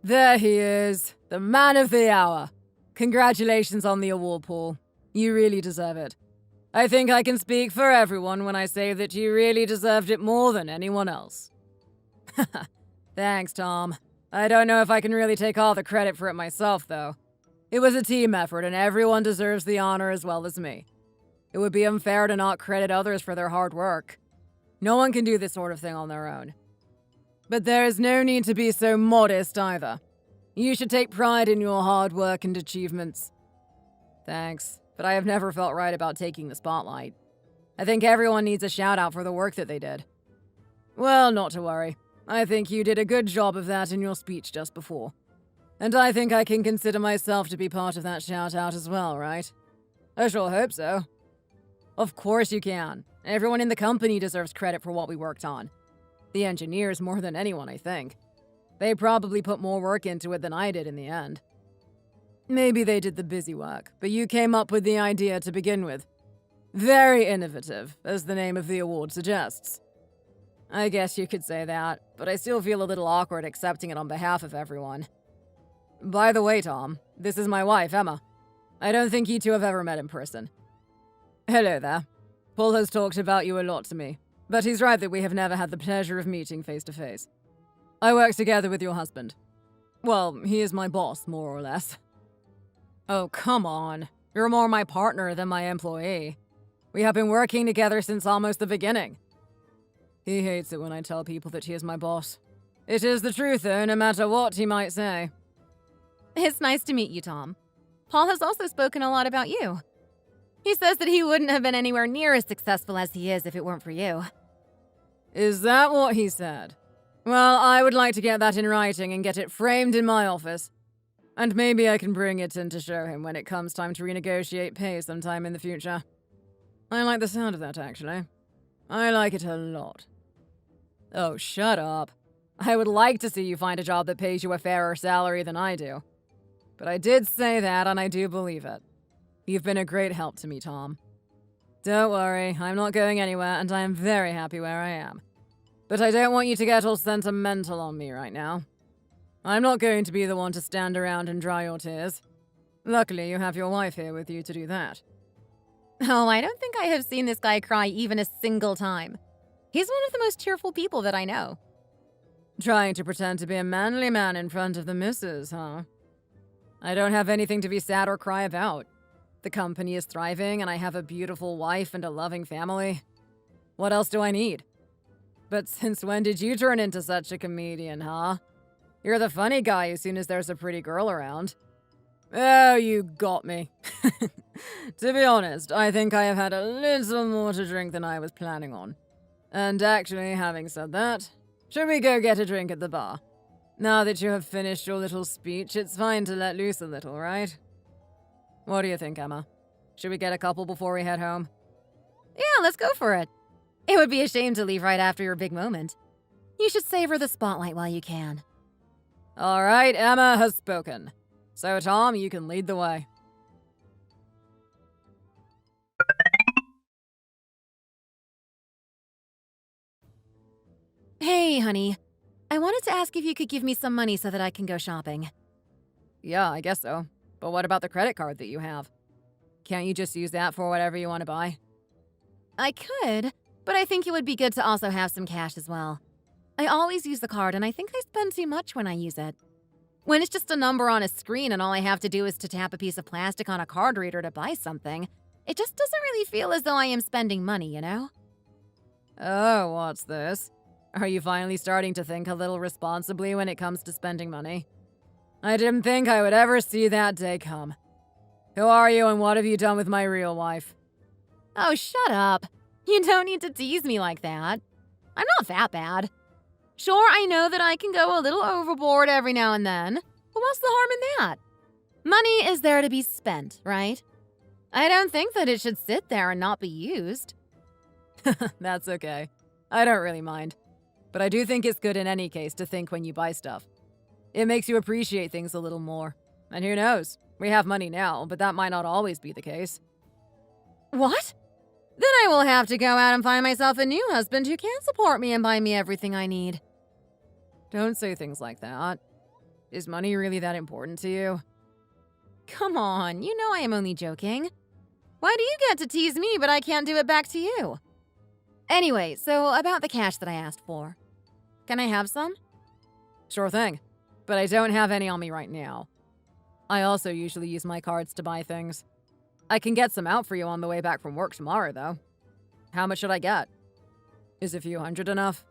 There he is, the man of the hour. Congratulations on the award, Paul. You really deserve it. I think I can speak for everyone when I say that you really deserved it more than anyone else. Thanks, Tom. I don't know if I can really take all the credit for it myself, though. It was a team effort, and everyone deserves the honor as well as me. It would be unfair to not credit others for their hard work. No one can do this sort of thing on their own. But there is no need to be so modest either. You should take pride in your hard work and achievements. Thanks, but I have never felt right about taking the spotlight. I think everyone needs a shout-out for the work that they did. Well, not to worry. I think you did a good job of that in your speech just before. And I think I can consider myself to be part of that shout-out as well, right? I sure hope so. Of course you can. Everyone in the company deserves credit for what we worked on. The engineers more than anyone, I think. They probably put more work into it than I did in the end. Maybe they did the busy work, but you came up with the idea to begin with. Very innovative, as the name of the award suggests. I guess you could say that, but I still feel a little awkward accepting it on behalf of everyone. By the way, Tom, this is my wife, Emma. I don't think you two have ever met in person. Hello there. Paul has talked about you a lot to me, but he's right that we have never had the pleasure of meeting face to face. I work together with your husband. Well, he is my boss, more or less. Oh, come on. You're more my partner than my employee. We have been working together since almost the beginning. He hates it when I tell people that he is my boss. It is the truth, though, no matter what he might say. It's nice to meet you, Tom. Paul has also spoken a lot about you. He says that he wouldn't have been anywhere near as successful as he is if it weren't for you. Is that what he said? Well, I would like to get that in writing and get it framed in my office. And maybe I can bring it in to show him when it comes time to renegotiate pay sometime in the future. I like the sound of that, actually. I like it a lot. Oh, shut up. I would like to see you find a job that pays you a fairer salary than I do. But I did say that, and I do believe it. You've been a great help to me, Tom. Don't worry, I'm not going anywhere, and I am very happy where I am. But I don't want you to get all sentimental on me right now. I'm not going to be the one to stand around and dry your tears. Luckily, you have your wife here with you to do that. Oh, I don't think I have seen this guy cry even a single time. He's one of the most cheerful people that I know. Trying to pretend to be a manly man in front of the missus, huh? I don't have anything to be sad or cry about. The company is thriving, and I have a beautiful wife and a loving family. What else do I need? But since when did you turn into such a comedian, huh? You're the funny guy as soon as there's a pretty girl around. Oh, you got me. To be honest, I think I have had a little more to drink than I was planning on. And actually, having said that, should we go get a drink at the bar? Now that you have finished your little speech, it's fine to let loose a little, right? What do you think, Emma? Should we get a couple before we head home? Yeah, let's go for it. It would be a shame to leave right after your big moment. You should savor the spotlight while you can. All right, Emma has spoken. So, Tom, you can lead the way. Hey, honey. I wanted to ask if you could give me some money so that I can go shopping. Yeah, I guess so. But what about the credit card that you have? Can't you just use that for whatever you want to buy? I could, but I think it would be good to also have some cash as well. I always use the card, and I think I spend too much when I use it. When it's just a number on a screen and all I have to do is to tap a piece of plastic on a card reader to buy something, it just doesn't really feel as though I am spending money, you know? Oh, what's this? Are you finally starting to think a little responsibly when it comes to spending money? I didn't think I would ever see that day come. Who are you and what have you done with my real wife? Oh, shut up. You don't need to tease me like that. I'm not that bad. Sure, I know that I can go a little overboard every now and then, but what's the harm in that? Money is there to be spent, right? I don't think that it should sit there and not be used. That's okay. I don't really mind. But I do think it's good in any case to think when you buy stuff. It makes you appreciate things a little more. And who knows? We have money now, but that might not always be the case. What? Then I will have to go out and find myself a new husband who can support me and buy me everything I need. Don't say things like that. Is money really that important to you? Come on, you know I am only joking. Why do you get to tease me, but I can't do it back to you? Anyway, so about the cash that I asked for. Can I have some? Sure thing, but I don't have any on me right now. I also usually use my cards to buy things. I can get some out for you on the way back from work tomorrow, though. How much should I get? Is a few hundred enough?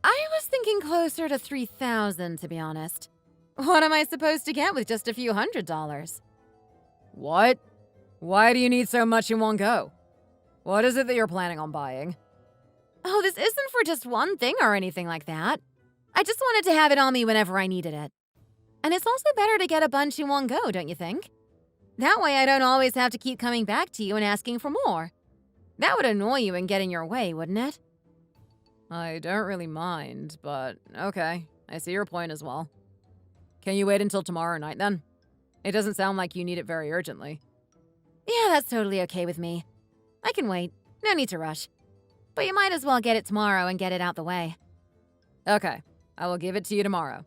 I was thinking closer to 3,000, to be honest. What am I supposed to get with just a few $100s? What? Why do you need so much in one go? What is it that you're planning on buying? Oh, this isn't for just one thing or anything like that. I just wanted to have it on me whenever I needed it. And it's also better to get a bunch in one go, don't you think? That way I don't always have to keep coming back to you and asking for more. That would annoy you and get in your way, wouldn't it? I don't really mind, but okay. I see your point as well. Can you wait until tomorrow night, then? It doesn't sound like you need it very urgently. Yeah, that's totally okay with me. I can wait. No need to rush. But you might as well get it tomorrow and get it out the way. Okay. I will give it to you tomorrow.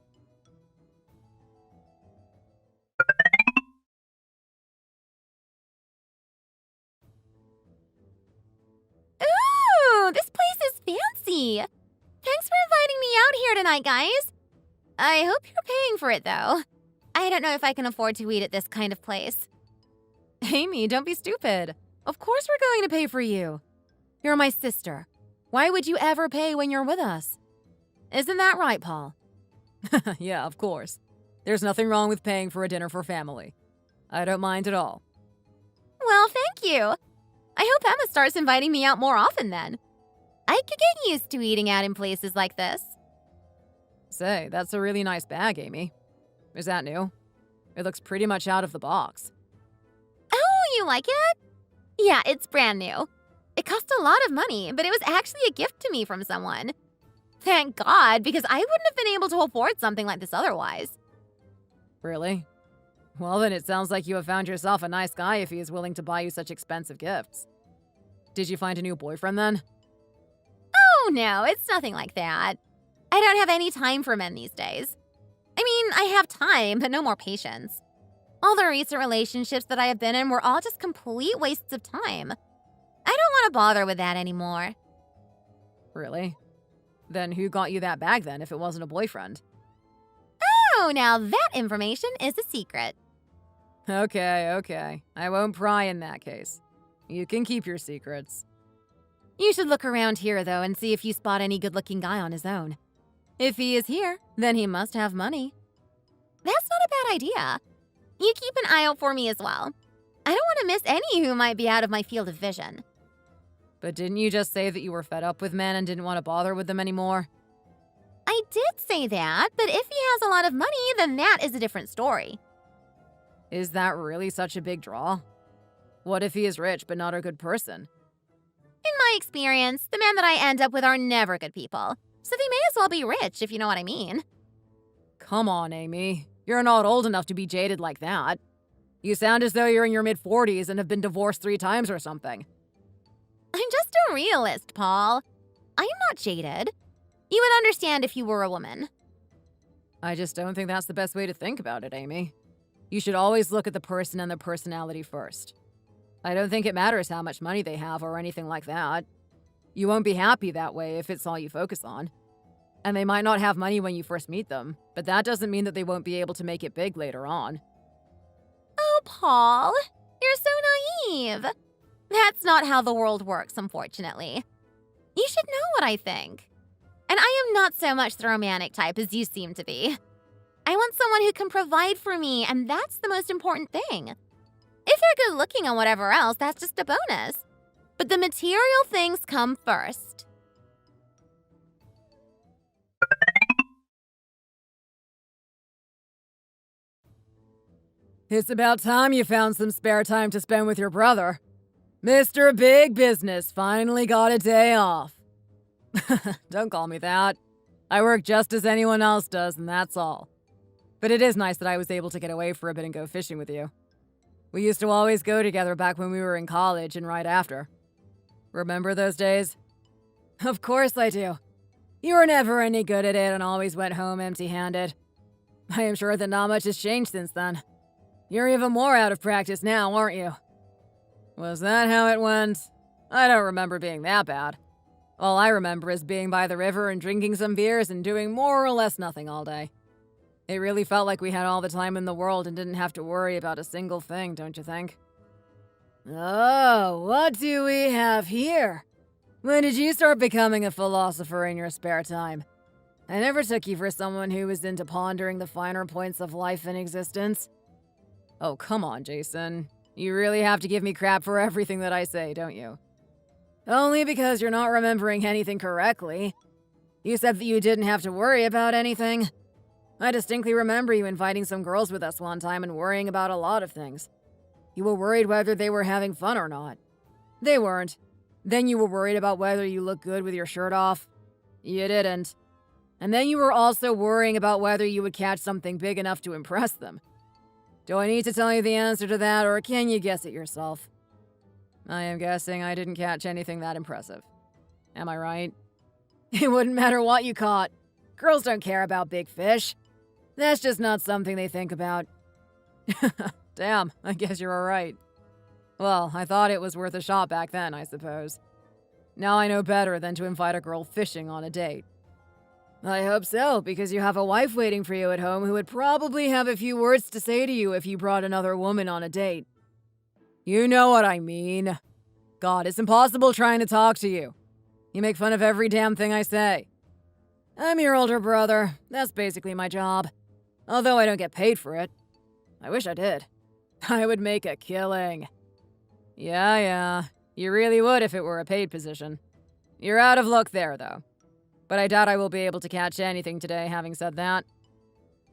Ooh, this place is fancy. Thanks for inviting me out here tonight, guys. I hope you're paying for it, though. I don't know if I can afford to eat at this kind of place. Amy, don't be stupid. Of course we're going to pay for you. You're my sister. Why would you ever pay when you're with us? Isn't that right, Paul? Yeah, of course. There's nothing wrong with paying for a dinner for family. I don't mind at all. Well, thank you. I hope Emma starts inviting me out more often then. I could get used to eating out in places like this. Say, that's a really nice bag, Amy. Is that new? It looks pretty much out of the box. Oh, you like it? Yeah, it's brand new. It cost a lot of money, but it was actually a gift to me from someone. Thank God, because I wouldn't have been able to afford something like this otherwise. Really? Well, then it sounds like you have found yourself a nice guy if he is willing to buy you such expensive gifts. Did you find a new boyfriend then? Oh, no, it's nothing like that. I don't have any time for men these days. I mean, I have time, but no more patience. All the recent relationships that I have been in were all just complete wastes of time. I don't want to bother with that anymore. Really? Then who got you that bag then if it wasn't a boyfriend? Oh, now that information is a secret. Okay. I won't pry in that case. You can keep your secrets. You should look around here, though, and see if you spot any good-looking guy on his own. If he is here, then he must have money. That's not a bad idea. You keep an eye out for me as well. I don't want to miss any who might be out of my field of vision. But didn't you just say that you were fed up with men and didn't want to bother with them anymore? I did say that, but if he has a lot of money, then that is a different story. Is that really such a big draw? What if he is rich but not a good person? In my experience, the men that I end up with are never good people, so they may as well be rich, if you know what I mean. Come on, Amy. You're not old enough to be jaded like that. You sound as though you're in your mid-40s and have been divorced 3 times or something. I'm just a realist, Paul. I am not jaded. You would understand if you were a woman. I just don't think that's the best way to think about it, Amy. You should always look at the person and the personality first. I don't think it matters how much money they have or anything like that. You won't be happy that way if it's all you focus on. And they might not have money when you first meet them, but that doesn't mean that they won't be able to make it big later on. Oh, Paul, you're so naive. That's not how the world works, unfortunately. You should know what I think. And I am not so much the romantic type as you seem to be. I want someone who can provide for me, and that's the most important thing. If they're good looking and whatever else, that's just a bonus. But the material things come first. It's about time you found some spare time to spend with your brother. Mr. Big Business finally got a day off. Don't call me that. I work just as anyone else does, and that's all. But it is nice that I was able to get away for a bit and go fishing with you. We used to always go together back when we were in college and right after. Remember those days? Of course I do. You were never any good at it and always went home empty-handed. I am sure that not much has changed since then. You're even more out of practice now, aren't you? Was that how it went? I don't remember being that bad. All I remember is being by the river and drinking some beers and doing more or less nothing all day. It really felt like we had all the time in the world and didn't have to worry about a single thing, don't you think? Oh, what do we have here? When did you start becoming a philosopher in your spare time? I never took you for someone who was into pondering the finer points of life and existence. Oh, come on, Jason. You really have to give me crap for everything that I say, don't you? Only because you're not remembering anything correctly. You said that you didn't have to worry about anything. I distinctly remember you inviting some girls with us one time and worrying about a lot of things. You were worried whether they were having fun or not. They weren't. Then you were worried about whether you looked good with your shirt off. You didn't. And then you were also worrying about whether you would catch something big enough to impress them. Do I need to tell you the answer to that, or can you guess it yourself? I am guessing I didn't catch anything that impressive. Am I right? It wouldn't matter what you caught. Girls don't care about big fish. That's just not something they think about. Damn, I guess you're alright. Well, I thought it was worth a shot back then, I suppose. Now I know better than to invite a girl fishing on a date. I hope so, because you have a wife waiting for you at home who would probably have a few words to say to you if you brought another woman on a date. You know what I mean. God, it's impossible trying to talk to you. You make fun of every damn thing I say. I'm your older brother. That's basically my job. Although I don't get paid for it. I wish I did. I would make a killing. Yeah. You really would if it were a paid position. You're out of luck there, though. But I doubt I will be able to catch anything today, having said that.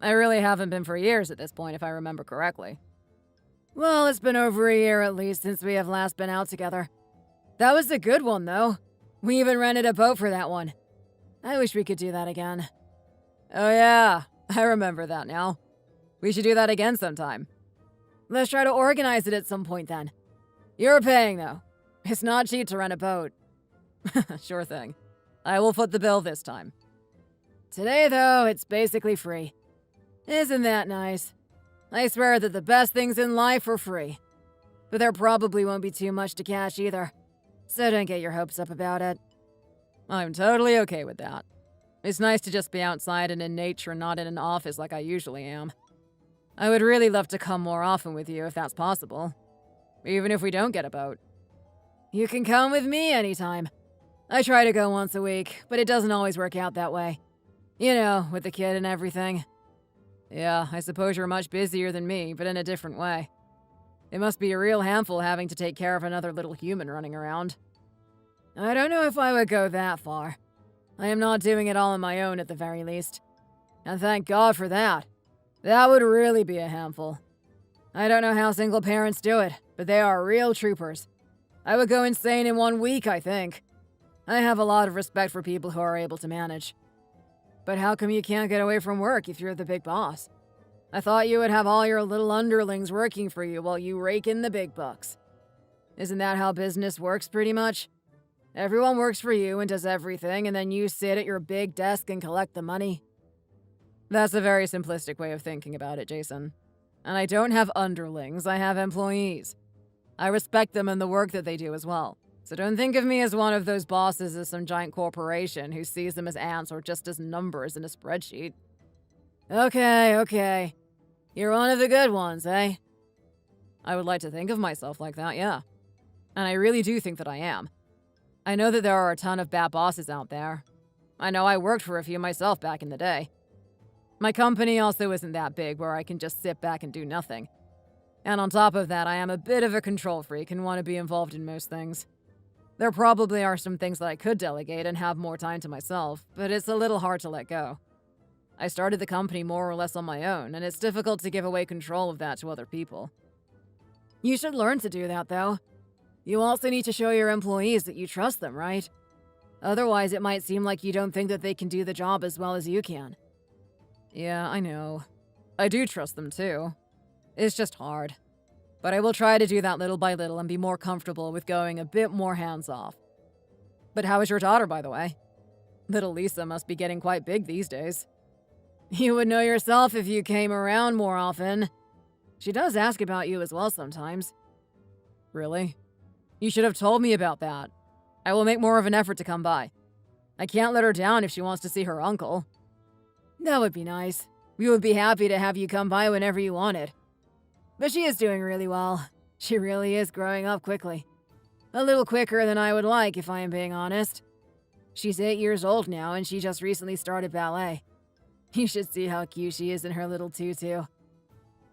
I really haven't been for years at this point, if I remember correctly. Well, it's been over a year at least since we have last been out together. That was a good one, though. We even rented a boat for that one. I wish we could do that again. Oh yeah, I remember that now. We should do that again sometime. Let's try to organize it at some point then. You're paying, though. It's not cheap to rent a boat. Sure thing. I will foot the bill this time. Today, though, it's basically free. Isn't that nice? I swear that the best things in life are free. But there probably won't be too much to catch either. So don't get your hopes up about it. I'm totally okay with that. It's nice to just be outside and in nature and not in an office like I usually am. I would really love to come more often with you if that's possible. Even if we don't get a boat. You can come with me anytime. I try to go once a week, but it doesn't always work out that way. You know, with the kid and everything. Yeah, I suppose you're much busier than me, but in a different way. It must be a real handful having to take care of another little human running around. I don't know if I would go that far. I am not doing it all on my own at the very least. And thank God for that. That would really be a handful. I don't know how single parents do it, but they are real troopers. I would go insane in 1 week, I think. I have a lot of respect for people who are able to manage. But how come you can't get away from work if you're the big boss? I thought you would have all your little underlings working for you while you rake in the big bucks. Isn't that how business works pretty much? Everyone works for you and does everything, and then you sit at your big desk and collect the money. That's a very simplistic way of thinking about it, Jason. And I don't have underlings, I have employees. I respect them and the work that they do as well. So don't think of me as one of those bosses of some giant corporation who sees them as ants or just as numbers in a spreadsheet. Okay. You're one of the good ones, eh? I would like to think of myself like that, yeah. And I really do think that I am. I know that there are a ton of bad bosses out there. I know I worked for a few myself back in the day. My company also isn't that big where I can just sit back and do nothing. And on top of that, I am a bit of a control freak and want to be involved in most things. There probably are some things that I could delegate and have more time to myself, but it's a little hard to let go. I started the company more or less on my own, and it's difficult to give away control of that to other people. You should learn to do that, though. You also need to show your employees that you trust them, right? Otherwise, it might seem like you don't think that they can do the job as well as you can. Yeah, I know. I do trust them, too. It's just hard. But I will try to do that little by little and be more comfortable with going a bit more hands-off. But how is your daughter, by the way? Little Lisa must be getting quite big these days. You would know yourself if you came around more often. She does ask about you as well sometimes. Really? You should have told me about that. I will make more of an effort to come by. I can't let her down if she wants to see her uncle. That would be nice. We would be happy to have you come by whenever you wanted. But she is doing really well. She really is growing up quickly. A little quicker than I would like, if I am being honest. She's 8 years old now, and she just recently started ballet. You should see how cute she is in her little tutu.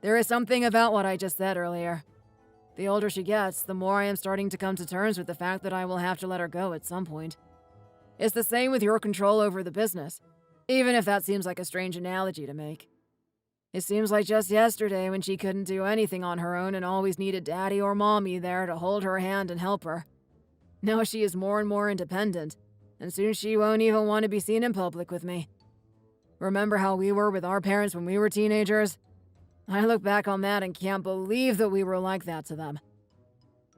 There is something about what I just said earlier. The older she gets, the more I am starting to come to terms with the fact that I will have to let her go at some point. It's the same with your control over the business, even if that seems like a strange analogy to make. It seems like just yesterday when she couldn't do anything on her own and always needed daddy or mommy there to hold her hand and help her. Now she is more and more independent, and soon she won't even want to be seen in public with me. Remember how we were with our parents when we were teenagers? I look back on that and can't believe that we were like that to them.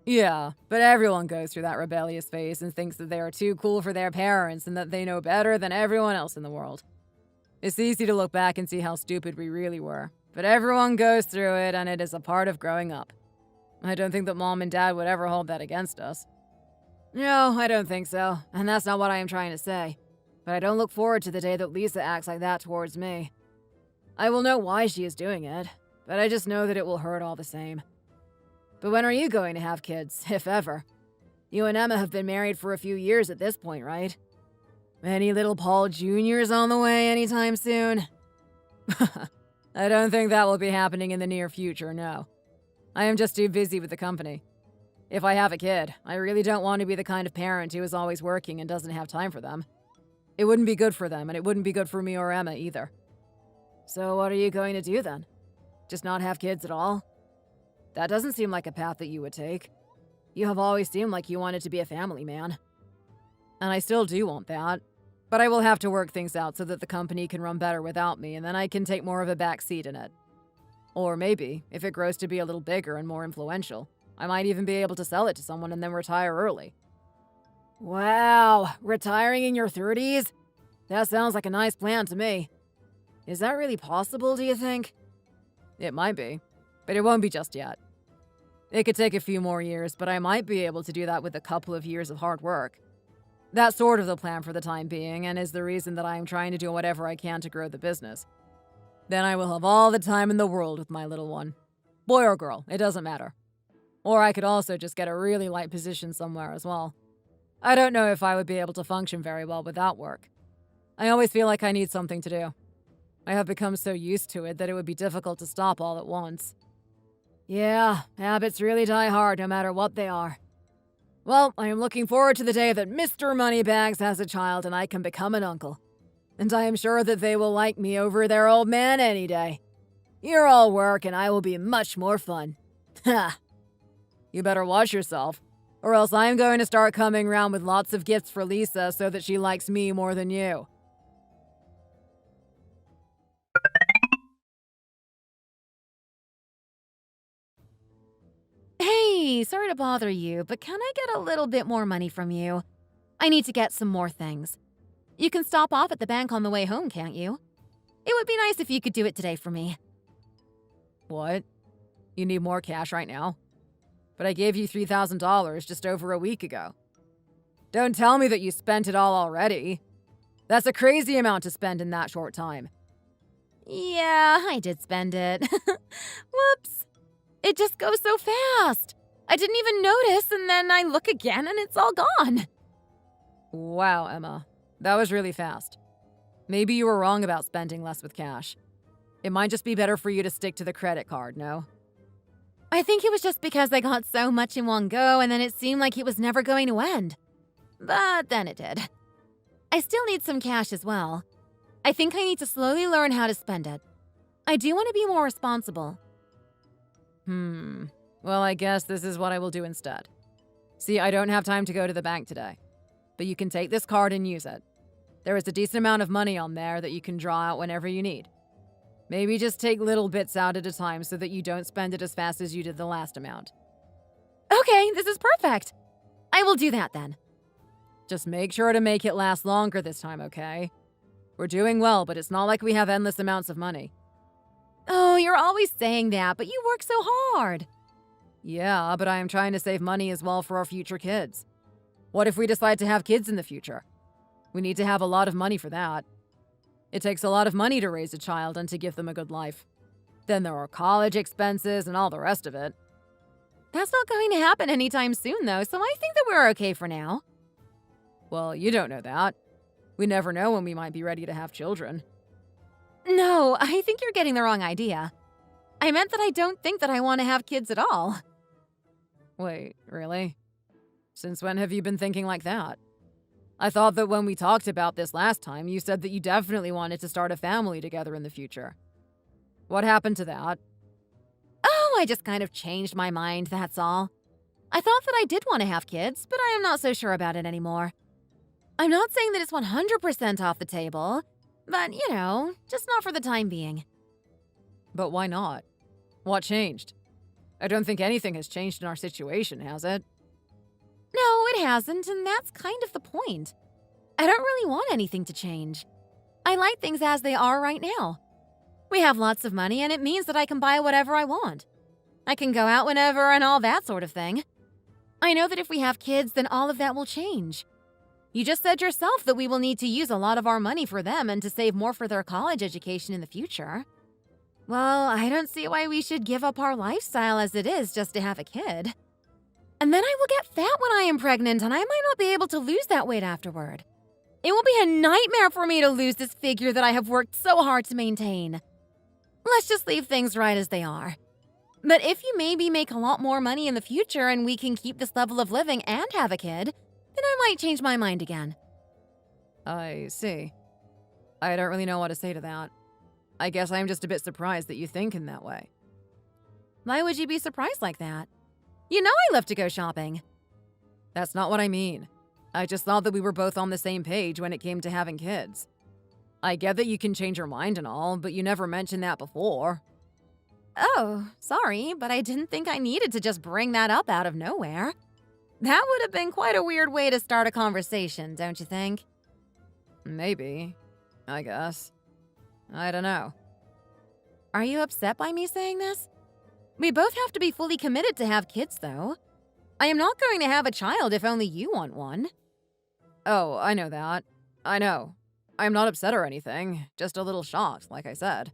Yeah, but everyone goes through that rebellious phase and thinks that they are too cool for their parents and that they know better than everyone else in the world. It's easy to look back and see how stupid we really were, but everyone goes through it and it is a part of growing up. I don't think that Mom and Dad would ever hold that against us. No, I don't think so, and that's not what I am trying to say. But I don't look forward to the day that Lisa acts like that towards me. I will know why she is doing it, but I just know that it will hurt all the same. But when are you going to have kids, if ever? You and Emma have been married for a few years at this point, right? Any little Paul Jr.'s on the way anytime soon? I don't think that will be happening in the near future, no. I am just too busy with the company. If I have a kid, I really don't want to be the kind of parent who is always working and doesn't have time for them. It wouldn't be good for them, and it wouldn't be good for me or Emma either. So what are you going to do then? Just not have kids at all? That doesn't seem like a path that you would take. You have always seemed like you wanted to be a family man. And I still do want that. But I will have to work things out so that the company can run better without me, and then I can take more of a back seat in it. Or maybe, if it grows to be a little bigger and more influential, I might even be able to sell it to someone and then retire early. Wow, retiring in your 30s? That sounds like a nice plan to me. Is that really possible, do you think? It might be, but it won't be just yet. It could take a few more years, but I might be able to do that with a couple of years of hard work. That's sort of the plan for the time being, and is the reason that I am trying to do whatever I can to grow the business. Then I will have all the time in the world with my little one. Boy or girl, it doesn't matter. Or I could also just get a really light position somewhere as well. I don't know if I would be able to function very well without work. I always feel like I need something to do. I have become so used to it that it would be difficult to stop all at once. Yeah, habits really die hard no matter what they are. Well, I am looking forward to the day that Mr. Moneybags has a child and I can become an uncle. And I am sure that they will like me over their old man any day. You're all work and I will be much more fun. Ha! You better watch yourself, or else I'm going to start coming around with lots of gifts for Lisa so that she likes me more than you. Hey, sorry to bother you, but can I get a little bit more money from you? I need to get some more things. You can stop off at the bank on the way home, can't you? It would be nice if you could do it today for me. What? You need more cash right now? But I gave you $3,000 just over a week ago. Don't tell me that you spent it all already. That's a crazy amount to spend in that short time. Yeah, I did spend it. Whoops. It just goes so fast. I didn't even notice, and then I look again and it's all gone. Wow, Emma. That was really fast. Maybe you were wrong about spending less with cash. It might just be better for you to stick to the credit card, no? I think it was just because I got so much in one go and then it seemed like it was never going to end. But then it did. I still need some cash as well. I think I need to slowly learn how to spend it. I do want to be more responsible. Well, I guess this is what I will do instead. See, I don't have time to go to the bank today. But you can take this card and use it. There is a decent amount of money on there that you can draw out whenever you need. Maybe just take little bits out at a time so that you don't spend it as fast as you did the last amount. Okay, this is perfect. I will do that then. Just make sure to make it last longer this time, okay? We're doing well, but it's not like we have endless amounts of money. Oh, you're always saying that, but you work so hard. Yeah, but I am trying to save money as well for our future kids. What if we decide to have kids in the future? We need to have a lot of money for that. It takes a lot of money to raise a child and to give them a good life. Then there are college expenses and all the rest of it. That's not going to happen anytime soon, though, so I think that we're okay for now. Well, you don't know that. We never know when we might be ready to have children. No, I think you're getting the wrong idea. I meant that I don't think that I want to have kids at all. Wait, really? Since when have you been thinking like that? I thought that when we talked about this last time, you said that you definitely wanted to start a family together in the future. What happened to that? Oh, I just kind of changed my mind, that's all. I thought that I did want to have kids, but I am not so sure about it anymore. I'm not saying that it's 100% off the table, but, just not for the time being. But why not? What changed? I don't think anything has changed in our situation, has it? No, it hasn't, and that's kind of the point. I don't really want anything to change. I like things as they are right now. We have lots of money, and it means that I can buy whatever I want. I can go out whenever and all that sort of thing. I know that if we have kids, then all of that will change. You just said yourself that we will need to use a lot of our money for them and to save more for their college education in the future. Well, I don't see why we should give up our lifestyle as it is just to have a kid. And then I will get fat when I am pregnant, and I might not be able to lose that weight afterward. It will be a nightmare for me to lose this figure that I have worked so hard to maintain. Let's just leave things right as they are. But if you maybe make a lot more money in the future and we can keep this level of living and have a kid, then I might change my mind again. I see. I don't really know what to say to that. I guess I'm just a bit surprised that you think in that way. Why would you be surprised like that? You know I love to go shopping. That's not what I mean. I just thought that we were both on the same page when it came to having kids. I get that you can change your mind and all, but you never mentioned that before. Oh, sorry, but I didn't think I needed to just bring that up out of nowhere. That would have been quite a weird way to start a conversation, don't you think? Maybe. I guess. I don't know. Are you upset by me saying this? We both have to be fully committed to have kids, though. I am not going to have a child if only you want one. Oh, I know that. I know. I'm not upset or anything, just a little shocked, like I said.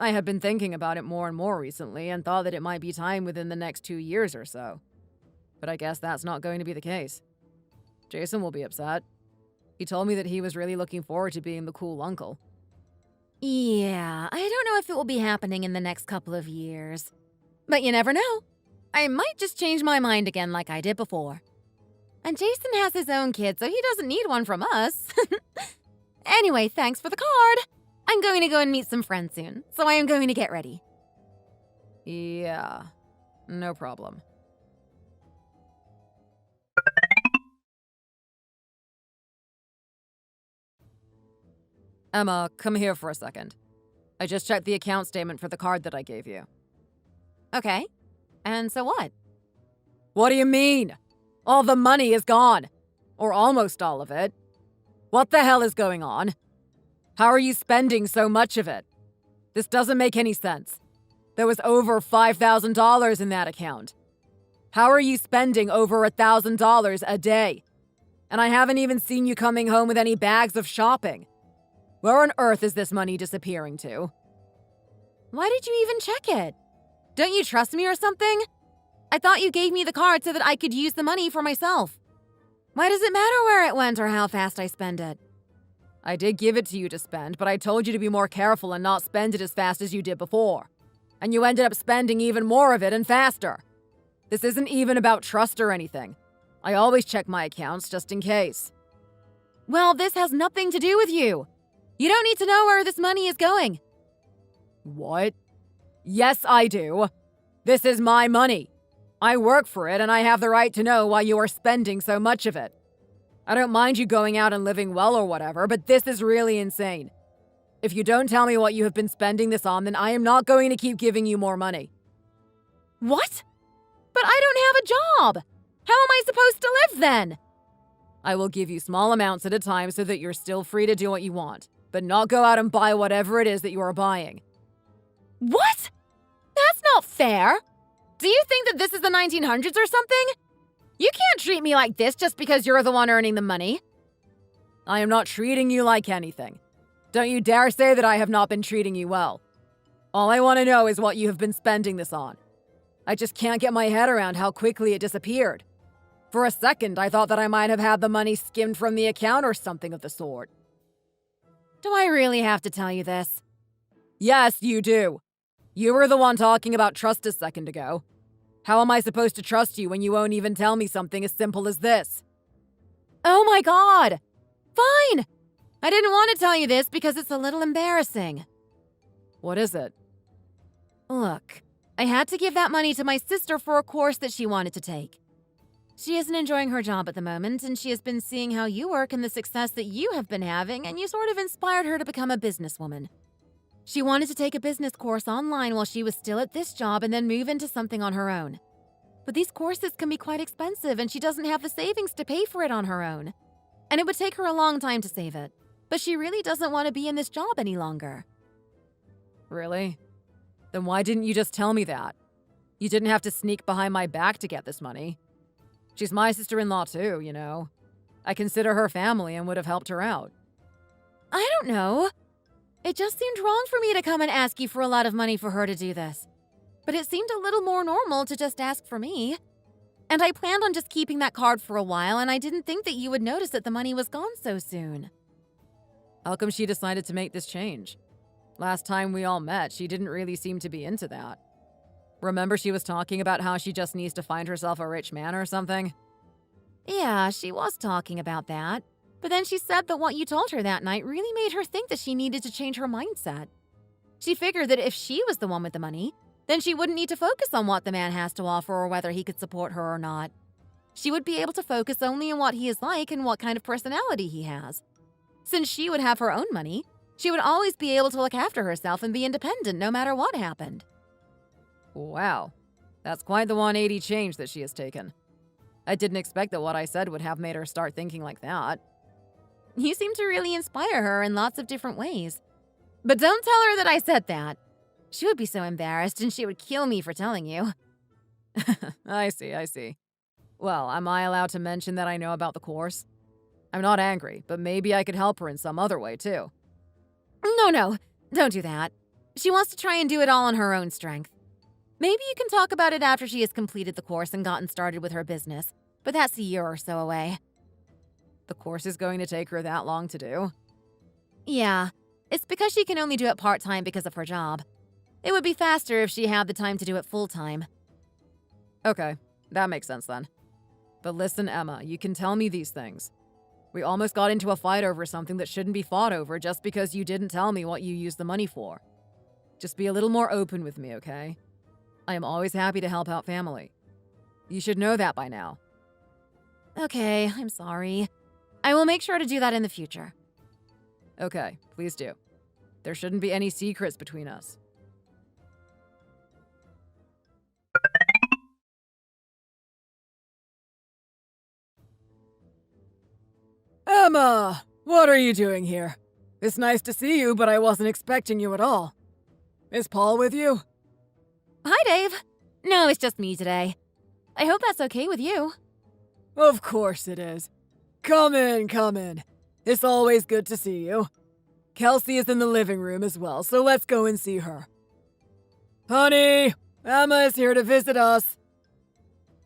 I had been thinking about it more and more recently and thought that it might be time within the next 2 years or so. But I guess that's not going to be the case. Jason will be upset. He told me that he was really looking forward to being the cool uncle. Yeah, I don't know if it will be happening in the next couple of years. But you never know. I might just change my mind again like I did before. And Jason has his own kid, so he doesn't need one from us. Anyway, thanks for the card. I'm going to go and meet some friends soon, so I am going to get ready. Yeah, no problem. Emma, come here for a second. I just checked the account statement for the card that I gave you. Okay. And so what? What do you mean? All the money is gone. Or almost all of it. What the hell is going on? How are you spending so much of it? This doesn't make any sense. There was over $5,000 in that account. How are you spending over $1,000 a day? And I haven't even seen you coming home with any bags of shopping. Where on earth is this money disappearing to? Why did you even check it? Don't you trust me or something? I thought you gave me the card so that I could use the money for myself. Why does it matter where it went or how fast I spend it? I did give it to you to spend, but I told you to be more careful and not spend it as fast as you did before. And you ended up spending even more of it and faster. This isn't even about trust or anything. I always check my accounts just in case. Well, this has nothing to do with you. You don't need to know where this money is going. What? Yes, I do. This is my money. I work for it and I have the right to know why you are spending so much of it. I don't mind you going out and living well or whatever, but this is really insane. If you don't tell me what you have been spending this on, then I am not going to keep giving you more money. What? But I don't have a job. How am I supposed to live then? I will give you small amounts at a time so that you're still free to do what you want. but not go out and buy whatever it is that you are buying. What? That's not fair. Do you think that this is the 1900s or something? You can't treat me like this just because you're the one earning the money. I am not treating you like anything. Don't you dare say that I have not been treating you well. All I want to know is what you have been spending this on. I just can't get my head around how quickly it disappeared. For a second, I thought that I might have had the money skimmed from the account or something of the sort. Do I really have to tell you this? Yes, you do. You were the one talking about trust a second ago. How am I supposed to trust you when you won't even tell me something as simple as this? Oh my god! Fine! I didn't want to tell you this because it's a little embarrassing. What is it? Look, I had to give that money to my sister for a course that she wanted to take. She isn't enjoying her job at the moment, and she has been seeing how you work and the success that you have been having, and you sort of inspired her to become a businesswoman. She wanted to take a business course online while she was still at this job and then move into something on her own. But these courses can be quite expensive, and she doesn't have the savings to pay for it on her own. And it would take her a long time to save it. But she really doesn't want to be in this job any longer. Really? Then why didn't you just tell me that? You didn't have to sneak behind my back to get this money. She's my sister-in-law too, you know. I consider her family and would have helped her out. I don't know. It just seemed wrong for me to come and ask you for a lot of money for her to do this. But it seemed a little more normal to just ask for me. And I planned on just keeping that card for a while, and I didn't think that you would notice that the money was gone so soon. How come she decided to make this change? Last time we all met, she didn't really seem to be into that. Remember she was talking about how she just needs to find herself a rich man or something? Yeah, she was talking about that. But then she said that what you told her that night really made her think that she needed to change her mindset. She figured that if she was the one with the money, then she wouldn't need to focus on what the man has to offer or whether he could support her or not. She would be able to focus only on what he is like and what kind of personality he has. Since she would have her own money, she would always be able to look after herself and be independent no matter what happened. Wow, that's quite the 180 change that she has taken. I didn't expect that what I said would have made her start thinking like that. You seem to really inspire her in lots of different ways. But don't tell her that I said that. She would be so embarrassed and she would kill me for telling you. I see. Well, am I allowed to mention that I know about the course? I'm not angry, but maybe I could help her in some other way, too. No, don't do that. She wants to try and do it all on her own strength. Maybe you can talk about it after she has completed the course and gotten started with her business, but that's a year or so away. The course is going to take her that long to do? Yeah, it's because she can only do it part-time because of her job. It would be faster if she had the time to do it full-time. Okay, that makes sense then. But listen, Emma, you can tell me these things. We almost got into a fight over something that shouldn't be fought over just because you didn't tell me what you used the money for. Just be a little more open with me, okay? I am always happy to help out family. You should know that by now. Okay, I'm sorry. I will make sure to do that in the future. Okay, please do. There shouldn't be any secrets between us. Emma, what are you doing here? It's nice to see you, but I wasn't expecting you at all. Is Paul with you? Hi, Dave. No, it's just me today. I hope that's okay with you. Of course it is. Come in. It's always good to see you. Kelsey is in the living room as well, so let's go and see her. Honey, Emma is here to visit us.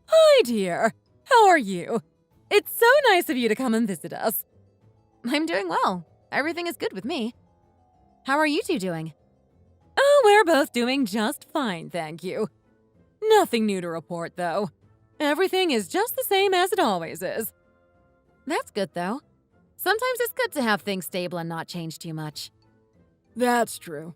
Hi, dear. How are you? It's so nice of you to come and visit us. I'm doing well. Everything is good with me. How are you two doing? Oh, we're both doing just fine, thank you. Nothing new to report, though. Everything is just the same as it always is. That's good, though. Sometimes it's good to have things stable and not change too much. That's true.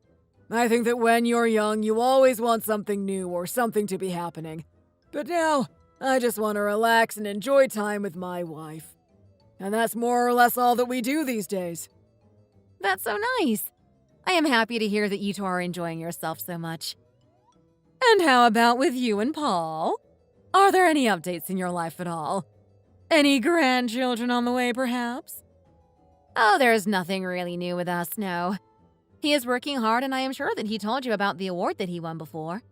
I think that when you're young, you always want something new or something to be happening. But now, I just want to relax and enjoy time with my wife. And that's more or less all that we do these days. That's so nice. I am happy to hear that you two are enjoying yourself so much. And how about with you and Paul? Are there any updates in your life at all? Any grandchildren on the way, perhaps? Oh, there's nothing really new with us, no. He is working hard, and I am sure that he told you about the award that he won before.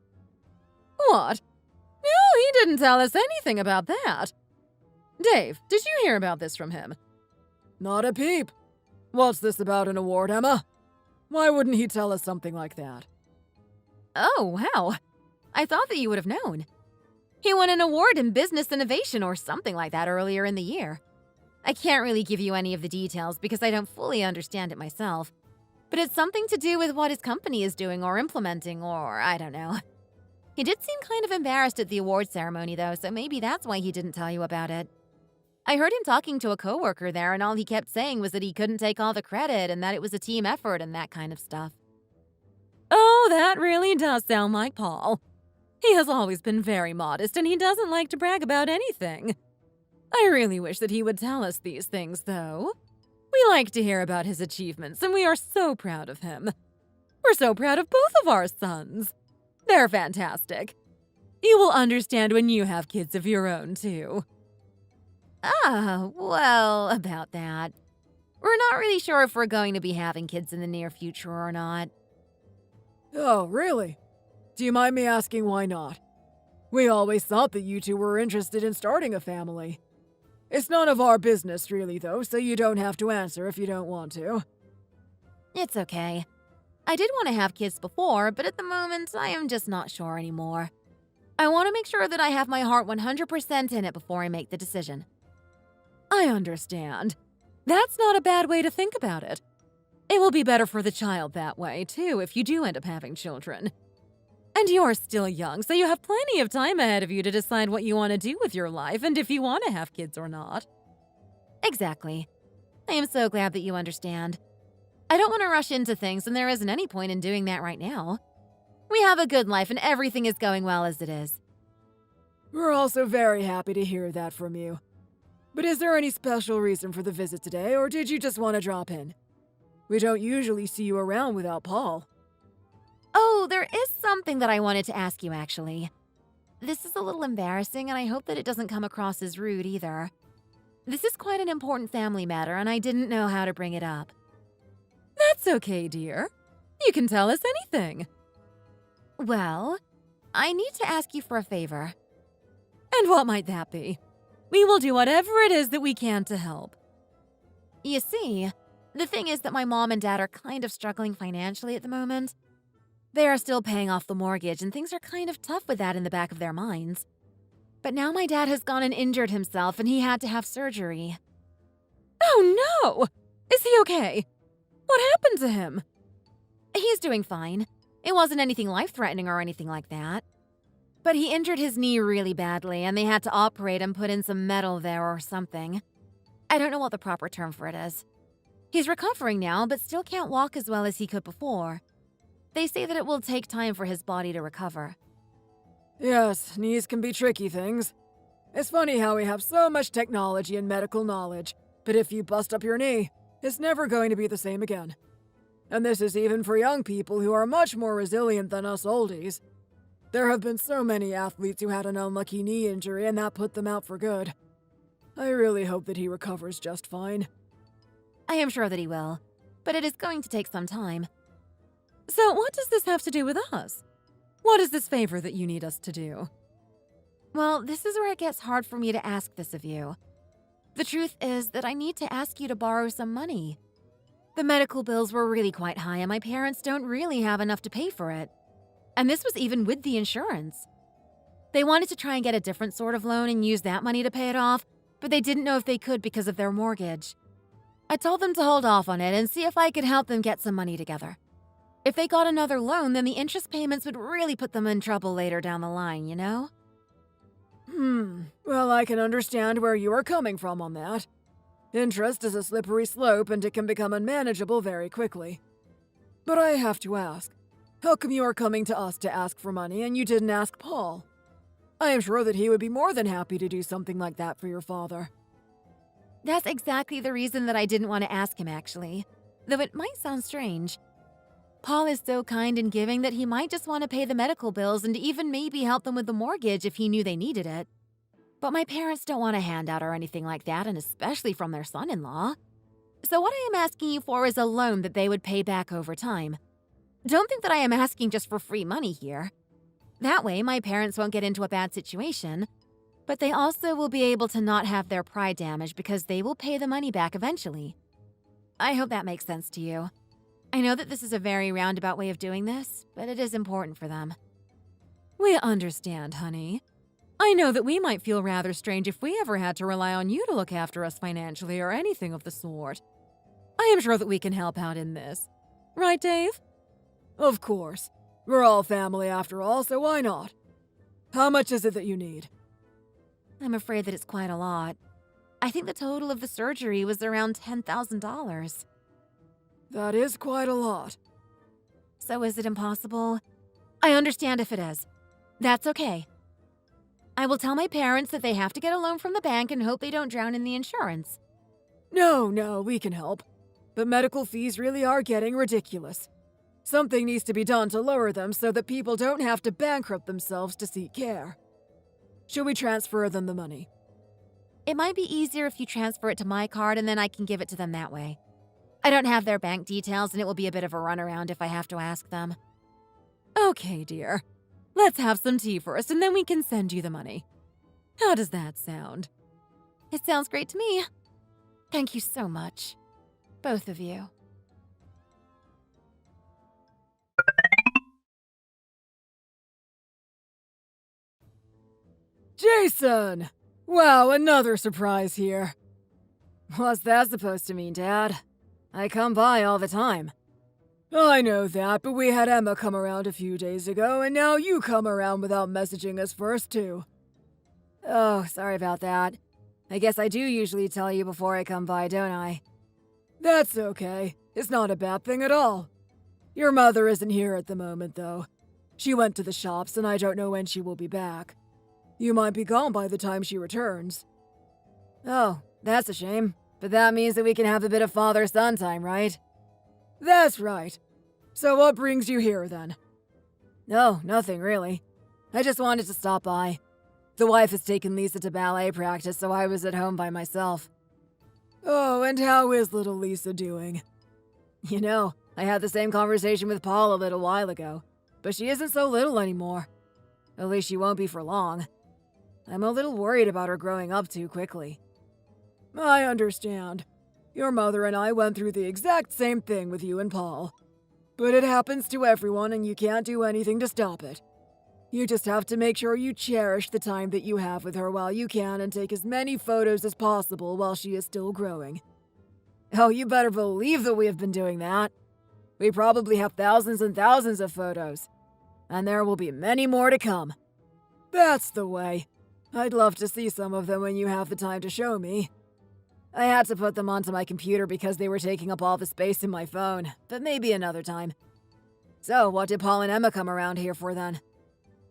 What? No, he didn't tell us anything about that. Dave, did you hear about this from him? Not a peep. What's this about an award, Emma? Why wouldn't he tell us something like that? Oh, wow. I thought that you would have known. He won an award in business innovation or something like that earlier in the year. I can't really give you any of the details because I don't fully understand it myself. But it's something to do with what his company is doing or implementing, or I don't know. He did seem kind of embarrassed at the award ceremony, though, so maybe that's why he didn't tell you about it. I heard him talking to a coworker there, and all he kept saying was that he couldn't take all the credit and that it was a team effort and that kind of stuff. Oh, that really does sound like Paul. He has always been very modest, and he doesn't like to brag about anything. I really wish that he would tell us these things, though. We like to hear about his achievements, and we are so proud of him. We're so proud of both of our sons. They're fantastic. You will understand when you have kids of your own, too. Ah, well, about that. We're not really sure if we're going to be having kids in the near future or not. Oh, really? Do you mind me asking why not? We always thought that you two were interested in starting a family. It's none of our business, really, though, so you don't have to answer if you don't want to. It's okay. I did want to have kids before, but at the moment, I am just not sure anymore. I want to make sure that I have my heart 100% in it before I make the decision. I understand. That's not a bad way to think about it. It will be better for the child that way, too, if you do end up having children. And you're still young, so you have plenty of time ahead of you to decide what you want to do with your life and if you want to have kids or not. Exactly. I am so glad that you understand. I don't want to rush into things, and there isn't any point in doing that right now. We have a good life, and everything is going well as it is. We're also very happy to hear that from you. But is there any special reason for the visit today, or did you just want to drop in? We don't usually see you around without Paul. Oh, there is something that I wanted to ask you, actually. This is a little embarrassing, and I hope that it doesn't come across as rude either. This is quite an important family matter, and I didn't know how to bring it up. That's okay, dear. You can tell us anything. Well, I need to ask you for a favor. And what might that be? We will do whatever it is that we can to help. You see, the thing is that my mom and dad are kind of struggling financially at the moment. They are still paying off the mortgage, and things are kind of tough with that in the back of their minds. But now my dad has gone and injured himself, and he had to have surgery. Oh no! Is he okay? What happened to him? He's doing fine. It wasn't anything life-threatening or anything like that. But he injured his knee really badly, and they had to operate and put in some metal there or something. I don't know what the proper term for it is. He's recovering now, but still can't walk as well as he could before. They say that it will take time for his body to recover. Yes, knees can be tricky things. It's funny how we have so much technology and medical knowledge, but if you bust up your knee, it's never going to be the same again. And this is even for young people who are much more resilient than us oldies. There have been so many athletes who had an unlucky knee injury and that put them out for good. I really hope that he recovers just fine. I am sure that he will, but it is going to take some time. So what does this have to do with us? What is this favor that you need us to do? Well, this is where it gets hard for me to ask this of you. The truth is that I need to ask you to borrow some money. The medical bills were really quite high, and my parents don't really have enough to pay for it. And this was even with the insurance. They wanted to try and get a different sort of loan and use that money to pay it off, but they didn't know if they could because of their mortgage. I told them to hold off on it and see if I could help them get some money together. If they got another loan, then the interest payments would really put them in trouble later down the line, you know? Well, I can understand where you are coming from on that. Interest is a slippery slope and it can become unmanageable very quickly. But I have to ask, how come you are coming to us to ask for money and you didn't ask Paul? I am sure that he would be more than happy to do something like that for your father. That's exactly the reason that I didn't want to ask him, actually. Though it might sound strange. Paul is so kind and giving that he might just want to pay the medical bills and even maybe help them with the mortgage if he knew they needed it. But my parents don't want a handout or anything like that, and especially from their son-in-law. So what I am asking you for is a loan that they would pay back over time. Don't think that I am asking just for free money here. That way, my parents won't get into a bad situation, but they also will be able to not have their pride damaged because they will pay the money back eventually. I hope that makes sense to you. I know that this is a very roundabout way of doing this, but it is important for them. We understand, honey. I know that we might feel rather strange if we ever had to rely on you to look after us financially or anything of the sort. I am sure that we can help out in this. Right, Dave? Of course. We're all family after all, so why not? How much is it that you need? I'm afraid that it's quite a lot. I think the total of the surgery was around $10,000. That is quite a lot. So is it impossible? I understand if it is. That's okay. I will tell my parents that they have to get a loan from the bank and hope they don't drown in the insurance. No, we can help. But medical fees really are getting ridiculous. Something needs to be done to lower them so that people don't have to bankrupt themselves to seek care. Should we transfer them the money? It might be easier if you transfer it to my card and then I can give it to them that way. I don't have their bank details and it will be a bit of a runaround if I have to ask them. Okay, dear. Let's have some tea first and then we can send you the money. How does that sound? It sounds great to me. Thank you so much. Both of you. Jason! Wow, another surprise here. What's that supposed to mean, Dad? I come by all the time. I know that, but we had Emma come around a few days ago, and now you come around without messaging us first, too. Oh, sorry about that. I guess I do usually tell you before I come by, don't I? That's okay. It's not a bad thing at all. Your mother isn't here at the moment, though. She went to the shops, and I don't know when she will be back. You might be gone by the time she returns. Oh, that's a shame. But that means that we can have a bit of father-son time, right? That's right. So what brings you here, then? No, nothing really. I just wanted to stop by. The wife has taken Lisa to ballet practice, so I was at home by myself. Oh, and how is little Lisa doing? You know, I had the same conversation with Paul a little while ago, but she isn't so little anymore. At least she won't be for long. I'm a little worried about her growing up too quickly. I understand. Your mother and I went through the exact same thing with you and Paul. But it happens to everyone and you can't do anything to stop it. You just have to make sure you cherish the time that you have with her while you can and take as many photos as possible while she is still growing. Oh, you better believe that we have been doing that. We probably have thousands and thousands of photos. And there will be many more to come. That's the way. I'd love to see some of them when you have the time to show me. I had to put them onto my computer because they were taking up all the space in my phone, but maybe another time. So, what did Paul and Emma come around here for then?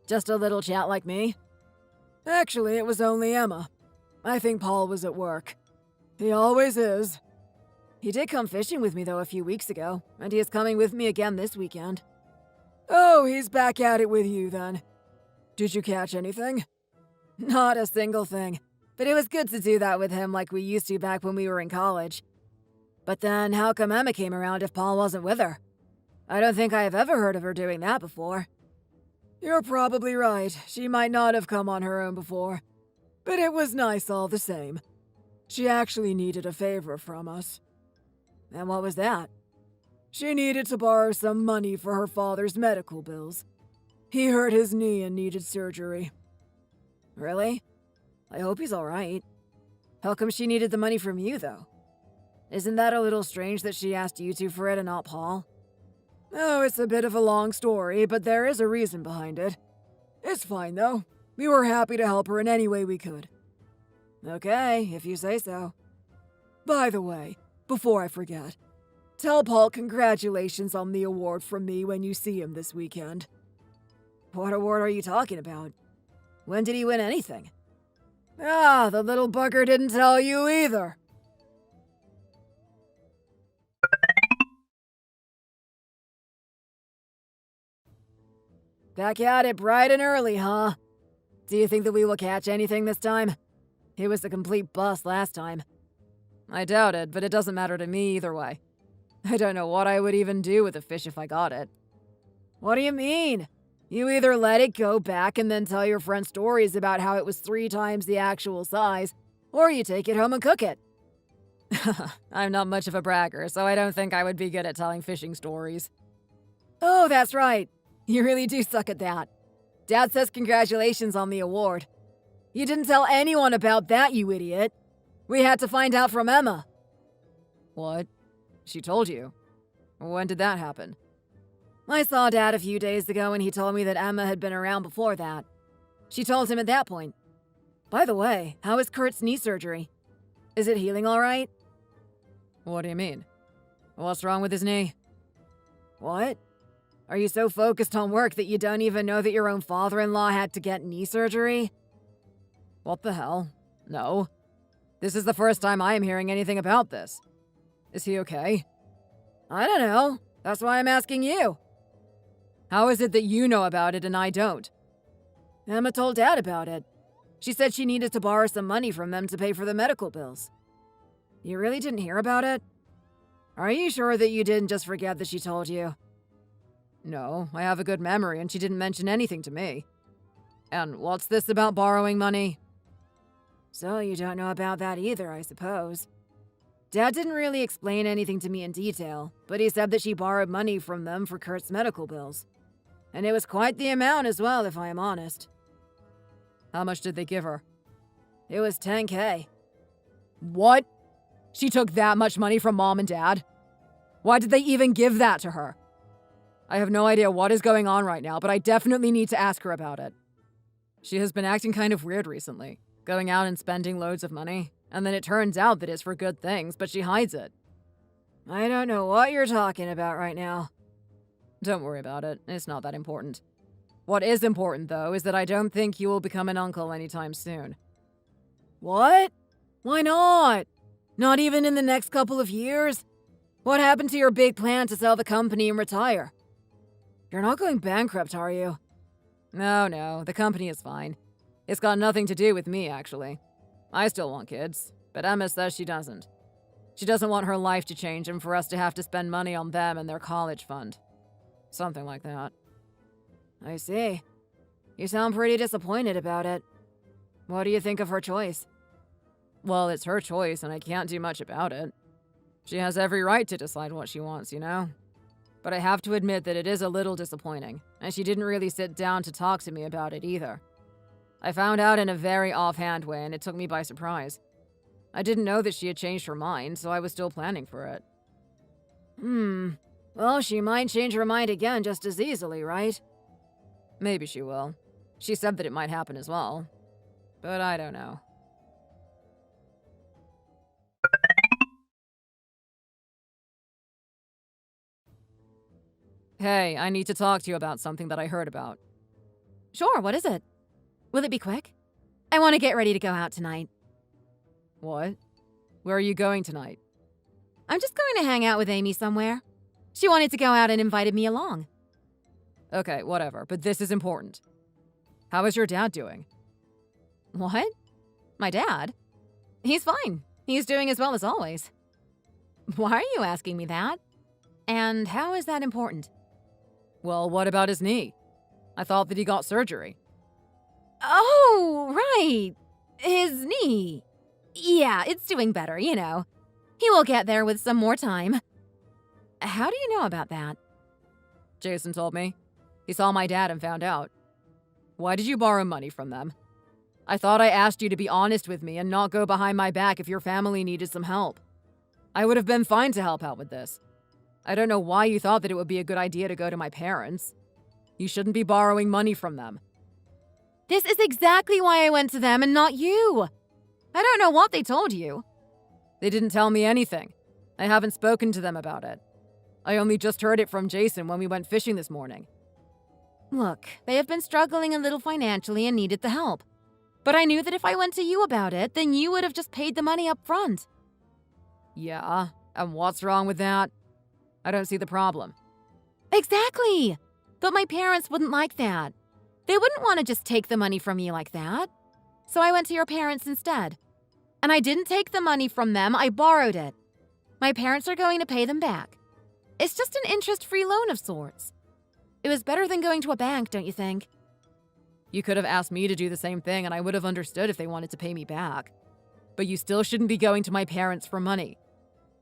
Just a little chat like me? Actually, it was only Emma. I think Paul was at work. He always is. He did come fishing with me though a few weeks ago, and he is coming with me again this weekend. Oh, he's back at it with you then. Did you catch anything? Not a single thing. But it was good to do that with him like we used to back when we were in college. But then how come Emma came around if Paul wasn't with her? I don't think I have ever heard of her doing that before. You're probably right. She might not have come on her own before. But it was nice all the same. She actually needed a favor from us. And what was that? She needed to borrow some money for her father's medical bills. He hurt his knee and needed surgery. Really? I hope he's alright. How come she needed the money from you, though? Isn't that a little strange that she asked you two for it and not Paul? Oh, it's a bit of a long story, but there is a reason behind it. It's fine, though. We were happy to help her in any way we could. Okay, if you say so. By the way, before I forget, tell Paul congratulations on the award from me when you see him this weekend. What award are you talking about? When did he win anything? Ah, the little bugger didn't tell you either. Back at it bright and early, huh? Do you think that we will catch anything this time? It was a complete bust last time. I doubt it, but it doesn't matter to me either way. I don't know what I would even do with a fish if I got it. What do you mean? You either let it go back and then tell your friend stories about how it was 3 times the actual size, or you take it home and cook it. I'm not much of a bragger, so I don't think I would be good at telling fishing stories. Oh, that's right. You really do suck at that. Dad says congratulations on the award. You didn't tell anyone about that, you idiot. We had to find out from Emma. What? She told you? When did that happen? I saw Dad a few days ago and he told me that Emma had been around before that. She told him at that point. By the way, how is Kurt's knee surgery? Is it healing all right? What do you mean? What's wrong with his knee? What? Are you so focused on work that you don't even know that your own father-in-law had to get knee surgery? What the hell? No. This is the first time I am hearing anything about this. Is he okay? I don't know. That's why I'm asking you. How is it that you know about it and I don't? Emma told Dad about it. She said she needed to borrow some money from them to pay for the medical bills. You really didn't hear about it? Are you sure that you didn't just forget that she told you? No, I have a good memory and she didn't mention anything to me. And what's this about borrowing money? So you don't know about that either, I suppose. Dad didn't really explain anything to me in detail, but he said that she borrowed money from them for Kurt's medical bills. And it was quite the amount as well, if I am honest. How much did they give her? It was $10K. What? She took that much money from Mom and Dad? Why did they even give that to her? I have no idea what is going on right now, but I definitely need to ask her about it. She has been acting kind of weird recently, going out and spending loads of money, and then it turns out that it's for good things, but she hides it. I don't know what you're talking about right now. Don't worry about it. It's not that important. What is important, though, is that I don't think you will become an uncle anytime soon. What? Why not? Not even in the next couple of years? What happened to your big plan to sell the company and retire? You're not going bankrupt, are you? No, the company is fine. It's got nothing to do with me, actually. I still want kids, but Emma says she doesn't. She doesn't want her life to change and for us to have to spend money on them and their college fund. Something like that. I see. You sound pretty disappointed about it. What do you think of her choice? Well, it's her choice and I can't do much about it. She has every right to decide what she wants, you know? But I have to admit that it is a little disappointing, and she didn't really sit down to talk to me about it either. I found out in a very offhand way and it took me by surprise. I didn't know that she had changed her mind, so I was still planning for it. Well, she might change her mind again just as easily, right? Maybe she will. She said that it might happen as well. But I don't know. Hey, I need to talk to you about something that I heard about. Sure, what is it? Will it be quick? I want to get ready to go out tonight. What? Where are you going tonight? I'm just going to hang out with Amy somewhere. She wanted to go out and invited me along. Okay, whatever, but this is important. How is your dad doing? What? My dad? He's fine. He's doing as well as always. Why are you asking me that? And how is that important? Well, what about his knee? I thought that he got surgery. Oh, right. His knee. Yeah, it's doing better, you know. He will get there with some more time. How do you know about that? Jason told me. He saw my dad and found out. Why did you borrow money from them? I thought I asked you to be honest with me and not go behind my back if your family needed some help. I would have been fine to help out with this. I don't know why you thought that it would be a good idea to go to my parents. You shouldn't be borrowing money from them. This is exactly why I went to them and not you. I don't know what they told you. They didn't tell me anything. I haven't spoken to them about it. I only just heard it from Jason when we went fishing this morning. Look, they have been struggling a little financially and needed the help. But I knew that if I went to you about it, then you would have just paid the money up front. Yeah, and what's wrong with that? I don't see the problem. Exactly! But my parents wouldn't like that. They wouldn't want to just take the money from you like that. So I went to your parents instead. And I didn't take the money from them, I borrowed it. My parents are going to pay them back. It's just an interest-free loan of sorts. It was better than going to a bank, don't you think? You could have asked me to do the same thing and I would have understood if they wanted to pay me back. But you still shouldn't be going to my parents for money.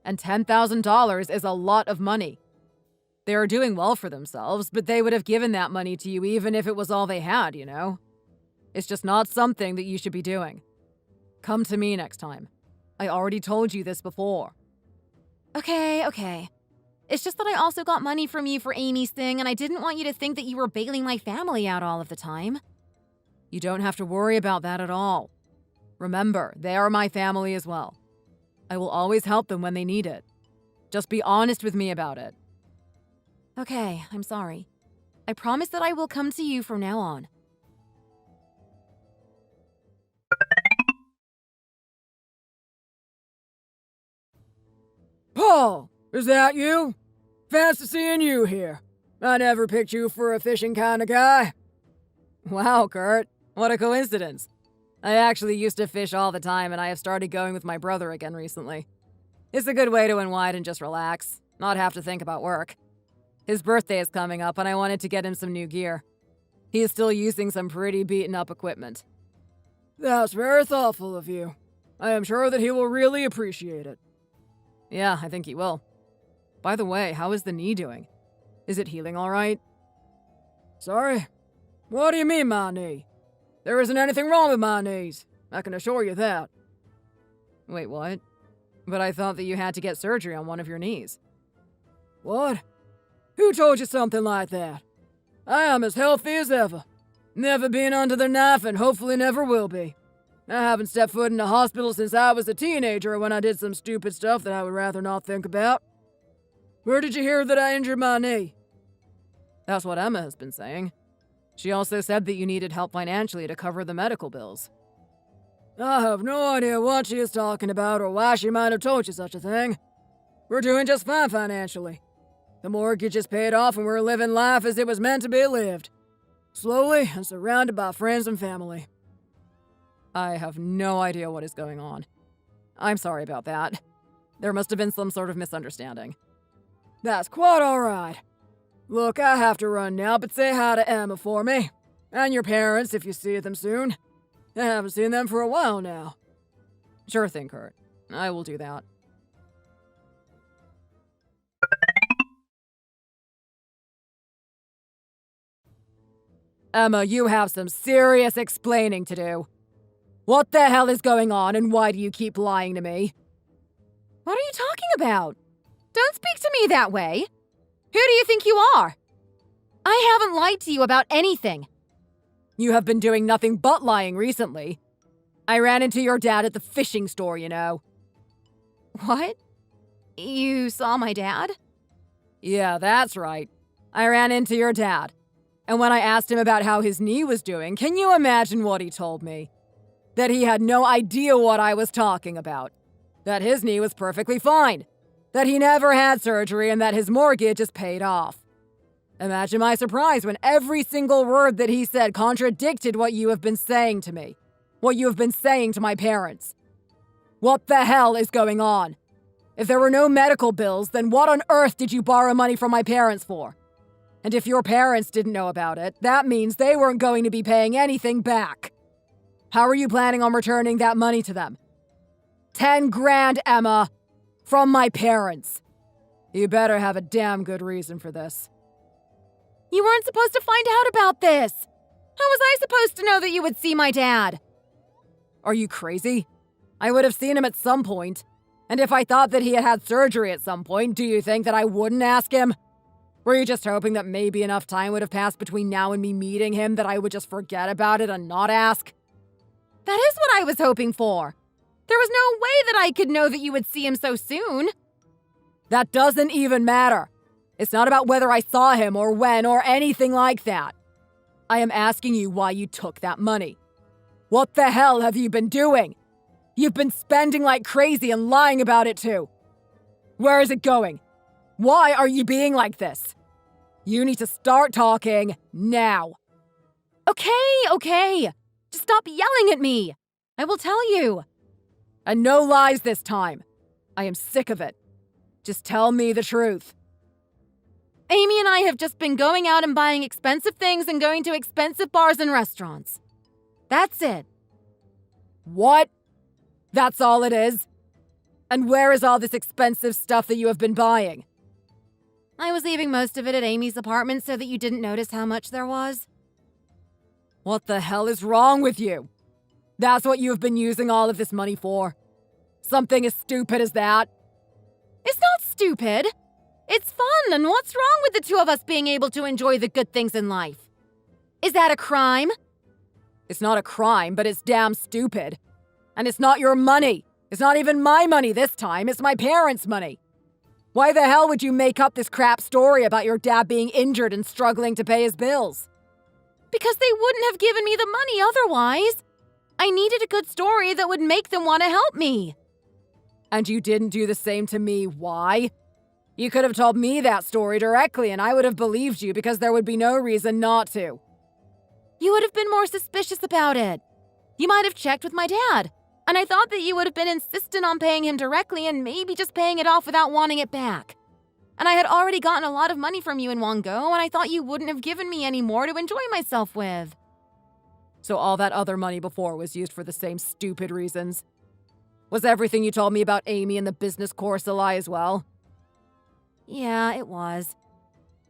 And $10,000 is a lot of money. They are doing well for themselves, but they would have given that money to you even if it was all they had, you know? It's just not something that you should be doing. Come to me next time. I already told you this before. Okay. It's just that I also got money from you for Amy's thing, and I didn't want you to think that you were bailing my family out all of the time. You don't have to worry about that at all. Remember, they are my family as well. I will always help them when they need it. Just be honest with me about it. Okay, I'm sorry. I promise that I will come to you from now on. Paul, is that you? Fancy seeing you here. I never picked you for a fishing kind of guy. Wow, Kurt. What a coincidence. I actually used to fish all the time, and I have started going with my brother again recently. It's a good way to unwind and just relax, not have to think about work. His birthday is coming up, and I wanted to get him some new gear. He is still using some pretty beaten-up equipment. That's very thoughtful of you. I am sure that he will really appreciate it. Yeah, I think he will. By the way, how is the knee doing? Is it healing all right? Sorry? What do you mean, my knee? There isn't anything wrong with my knees. I can assure you that. Wait, what? But I thought that you had to get surgery on one of your knees. What? Who told you something like that? I am as healthy as ever. Never been under the knife and hopefully never will be. I haven't stepped foot in a hospital since I was a teenager when I did some stupid stuff that I would rather not think about. Where did you hear that I injured my knee? That's what Emma has been saying. She also said that you needed help financially to cover the medical bills. I have no idea what she is talking about or why she might have told you such a thing. We're doing just fine financially. The mortgage is paid off and we're living life as it was meant to be lived. Slowly and surrounded by friends and family. I have no idea what is going on. I'm sorry about that. There must have been some sort of misunderstanding. That's quite alright. Look, I have to run now, but say hi to Emma for me. And your parents if you see them soon. I haven't seen them for a while now. Sure thing, Kurt. I will do that. Emma, you have some serious explaining to do. What the hell is going on, and why do you keep lying to me? What are you talking about? Don't speak to me that way. Who do you think you are? I haven't lied to you about anything. You have been doing nothing but lying recently. I ran into your dad at the fishing store, you know. What? You saw my dad? Yeah, that's right. I ran into your dad. And when I asked him about how his knee was doing, can you imagine what he told me? That he had no idea what I was talking about. That his knee was perfectly fine. That he never had surgery and that his mortgage is paid off. Imagine my surprise when every single word that he said contradicted what you have been saying to me. What you have been saying to my parents. What the hell is going on? If there were no medical bills, then what on earth did you borrow money from my parents for? And if your parents didn't know about it, that means they weren't going to be paying anything back. How are you planning on returning that money to them? 10 grand, Emma! From my parents. You better have a damn good reason for this. You weren't supposed to find out about this! How was I supposed to know that you would see my dad? Are you crazy? I would have seen him at some point. And if I thought that he had had surgery at some point, do you think that I wouldn't ask him? Were you just hoping that maybe enough time would have passed between now and me meeting him that I would just forget about it and not ask? That is what I was hoping for. There was no way that I could know that you would see him so soon. That doesn't even matter. It's not about whether I saw him or when or anything like that. I am asking you why you took that money. What the hell have you been doing? You've been spending like crazy and lying about it too. Where is it going? Why are you being like this? You need to start talking now. Okay. Just stop yelling at me. I will tell you. And no lies this time. I am sick of it. Just tell me the truth. Amy and I have just been going out and buying expensive things and going to expensive bars and restaurants. That's it. What? That's all it is? And where is all this expensive stuff that you have been buying? I was leaving most of it at Amy's apartment so that you didn't notice how much there was. What the hell is wrong with you? That's what you have been using all of this money for? Something as stupid as that? It's not stupid. It's fun, and what's wrong with the two of us being able to enjoy the good things in life? Is that a crime? It's not a crime, but it's damn stupid. And it's not your money. It's not even my money this time. It's my parents' money. Why the hell would you make up this crap story about your dad being injured and struggling to pay his bills? Because they wouldn't have given me the money otherwise. I needed a good story that would make them want to help me. And you didn't do the same to me. Why? You could have told me that story directly and I would have believed you because there would be no reason not to. You would have been more suspicious about it. You might have checked with my dad. And I thought that you would have been insistent on paying him directly and maybe just paying it off without wanting it back. And I had already gotten a lot of money from you in one go, and I thought you wouldn't have given me any more to enjoy myself with. So all that other money before was used for the same stupid reasons? Was everything you told me about Amy and the business course a lie as well? Yeah, it was.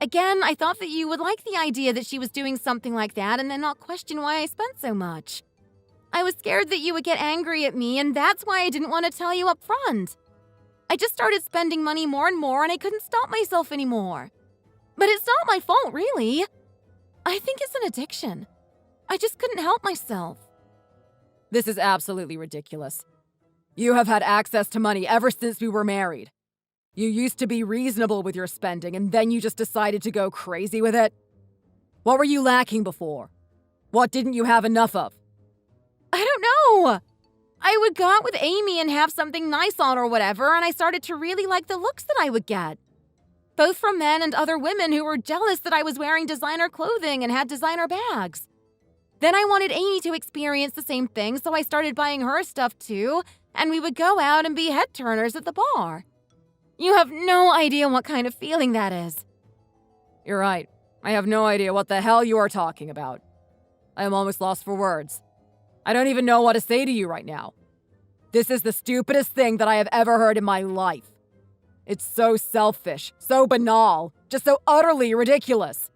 Again, I thought that you would like the idea that she was doing something like that and then not question why I spent so much. I was scared that you would get angry at me, and that's why I didn't want to tell you up front. I just started spending money more and more, and I couldn't stop myself anymore. But it's not my fault, really. I think it's an addiction. I just couldn't help myself. This is absolutely ridiculous. You have had access to money ever since we were married. You used to be reasonable with your spending, and then you just decided to go crazy with it. What were you lacking before? What didn't you have enough of? I don't know. I would go out with Amy and have something nice on or whatever, and I started to really like the looks that I would get. Both from men and other women who were jealous that I was wearing designer clothing and had designer bags. Then I wanted Amy to experience the same thing, so I started buying her stuff too, and we would go out and be head turners at the bar. You have no idea what kind of feeling that is. You're right. I have no idea what the hell you are talking about. I am almost lost for words. I don't even know what to say to you right now. This is the stupidest thing that I have ever heard in my life. It's so selfish, so banal, just so utterly ridiculous.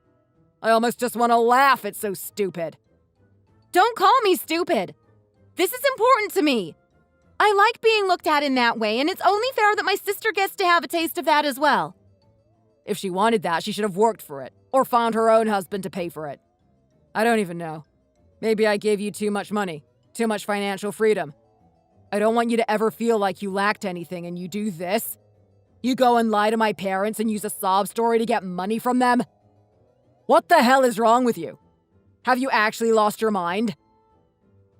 I almost just want to laugh, it's so stupid. Don't call me stupid. This is important to me. I like being looked at in that way, and it's only fair that my sister gets to have a taste of that as well. If she wanted that, she should have worked for it, or found her own husband to pay for it. I don't even know. Maybe I gave you too much money, too much financial freedom. I don't want you to ever feel like you lacked anything and you do this. You go and lie to my parents and use a sob story to get money from them. What the hell is wrong with you? Have you actually lost your mind?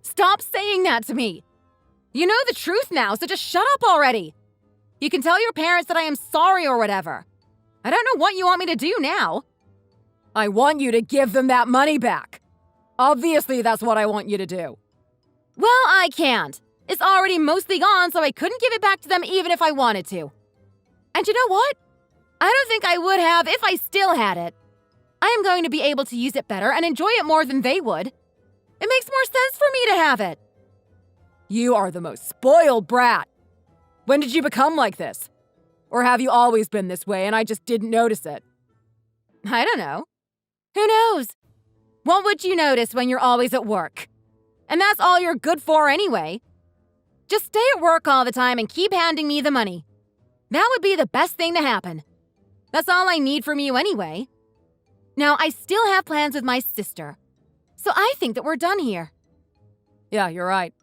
Stop saying that to me. You know the truth now, so just shut up already. You can tell your parents that I am sorry or whatever. I don't know what you want me to do now. I want you to give them that money back. Obviously, that's what I want you to do. Well, I can't. It's already mostly gone, so I couldn't give it back to them even if I wanted to. And you know what? I don't think I would have if I still had it. I am going to be able to use it better and enjoy it more than they would. It makes more sense for me to have it. You are the most spoiled brat. When did you become like this? Or have you always been this way and I just didn't notice it? I don't know. Who knows? What would you notice when you're always at work? And that's all you're good for anyway. Just stay at work all the time and keep handing me the money. That would be the best thing to happen. That's all I need from you anyway. Now, I still have plans with my sister. So I think that we're done here. Yeah, you're right.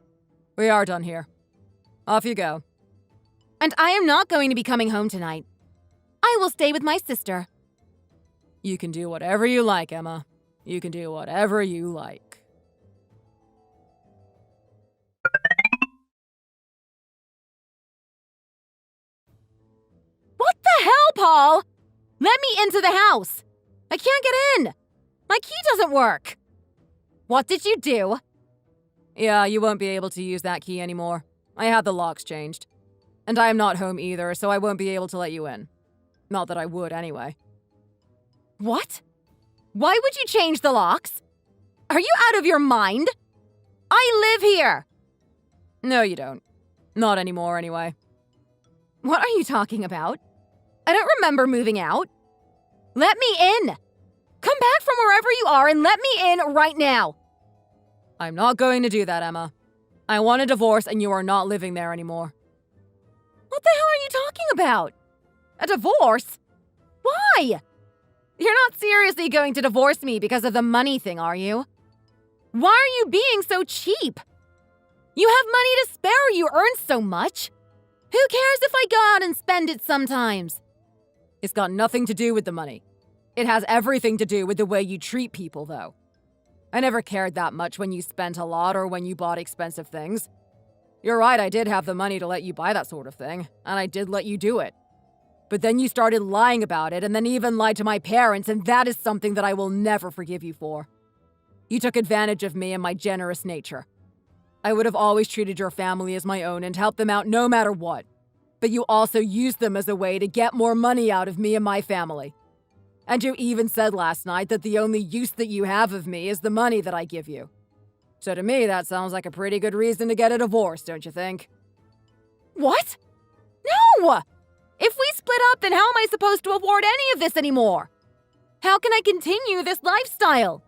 We are done here. Off you go. And I am not going to be coming home tonight. I will stay with my sister. You can do whatever you like, Emma. You can do whatever you like. What the hell, Paul? Let me into the house. I can't get in. My key doesn't work. What did you do? Yeah, you won't be able to use that key anymore. I had the locks changed. And I am not home either, so I won't be able to let you in. Not that I would, anyway. What? Why would you change the locks? Are you out of your mind? I live here! No, you don't. Not anymore, anyway. What are you talking about? I don't remember moving out. Let me in! Come back from wherever you are and let me in right now! I'm not going to do that, Emma. I want a divorce and you are not living there anymore. What the hell are you talking about? A divorce? Why? You're not seriously going to divorce me because of the money thing, are you? Why are you being so cheap? You have money to spare, you earn so much. Who cares if I go out and spend it sometimes? It's got nothing to do with the money. It has everything to do with the way you treat people, though. I never cared that much when you spent a lot or when you bought expensive things. You're right, I did have the money to let you buy that sort of thing, and I did let you do it. But then you started lying about it and then even lied to my parents, and that is something that I will never forgive you for. You took advantage of me and my generous nature. I would have always treated your family as my own and helped them out no matter what. But you also used them as a way to get more money out of me and my family. And you even said last night that the only use that you have of me is the money that I give you. So to me, that sounds like a pretty good reason to get a divorce, don't you think? What? No! If we split up, then how am I supposed to afford any of this anymore? How can I continue this lifestyle?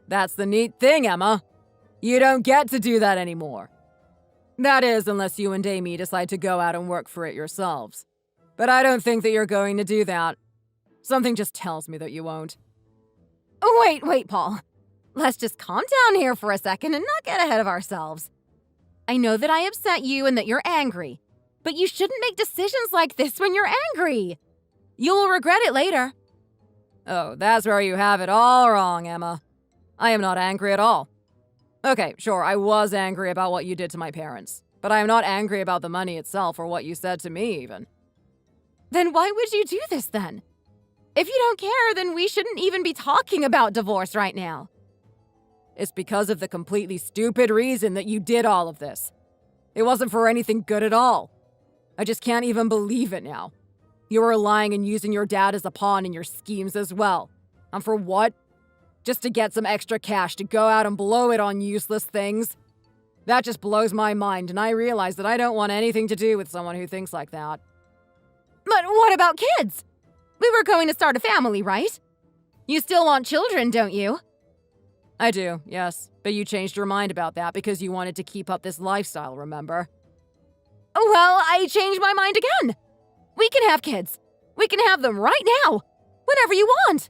That's the neat thing, Emma. You don't get to do that anymore. That is, unless you and Amy decide to go out and work for it yourselves. But I don't think that you're going to do that. Something just tells me that you won't. Oh, wait, Paul. Let's just calm down here for a second and not get ahead of ourselves. I know that I upset you and that you're angry, but you shouldn't make decisions like this when you're angry. You'll regret it later. Oh, that's where you have it all wrong, Emma. I am not angry at all. Okay, sure, I was angry about what you did to my parents, but I am not angry about the money itself or what you said to me, even. Then why would you do this, then? If you don't care, then we shouldn't even be talking about divorce right now. It's because of the completely stupid reason that you did all of this. It wasn't for anything good at all. I just can't even believe it now. You were lying and using your dad as a pawn in your schemes as well. And for what? Just to get some extra cash to go out and blow it on useless things? That just blows my mind, and I realize that I don't want anything to do with someone who thinks like that. But what about kids? We were going to start a family, right? You still want children, don't you? I do, yes. But you changed your mind about that because you wanted to keep up this lifestyle, remember? Well, I changed my mind again. We can have kids. We can have them right now. Whenever you want.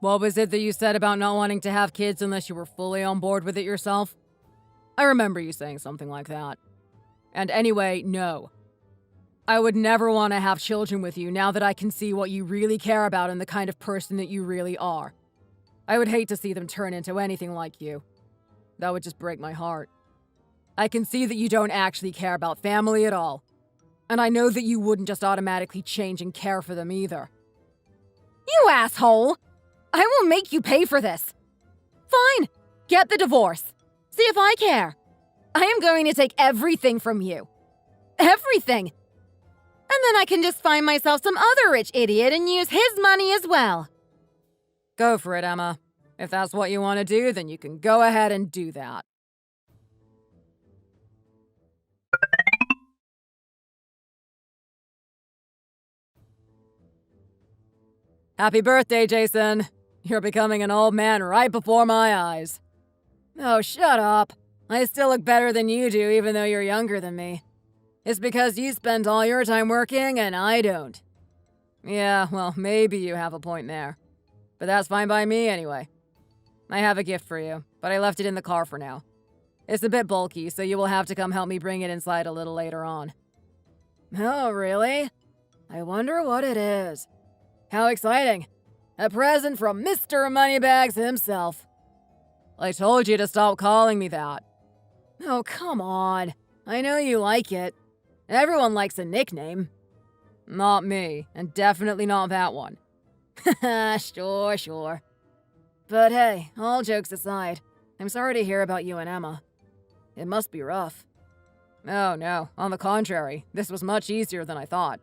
What was it that you said about not wanting to have kids unless you were fully on board with it yourself? I remember you saying something like that. And anyway, no. I would never want to have children with you now that I can see what you really care about and the kind of person that you really are. I would hate to see them turn into anything like you. That would just break my heart. I can see that you don't actually care about family at all. And I know that you wouldn't just automatically change and care for them either. You asshole! I will make you pay for this. Fine, get the divorce. See if I care. I am going to take everything from you. Everything. And then I can just find myself some other rich idiot and use his money as well. Go for it, Emma. If that's what you want to do, then you can go ahead and do that. Happy birthday, Jason. You're becoming an old man right before my eyes. Oh, shut up. I still look better than you do, even though you're younger than me. It's because you spend all your time working and I don't. Yeah, well, maybe you have a point there. But that's fine by me anyway. I have a gift for you, but I left it in the car for now. It's a bit bulky, so you will have to come help me bring it inside a little later on. Oh, really? I wonder what it is. How exciting. A present from Mr. Moneybags himself. I told you to stop calling me that. Oh, come on. I know you like it. Everyone likes a nickname. Not me, and definitely not that one. Sure. But hey, all jokes aside, I'm sorry to hear about you and Emma. It must be rough. Oh no, on the contrary, this was much easier than I thought.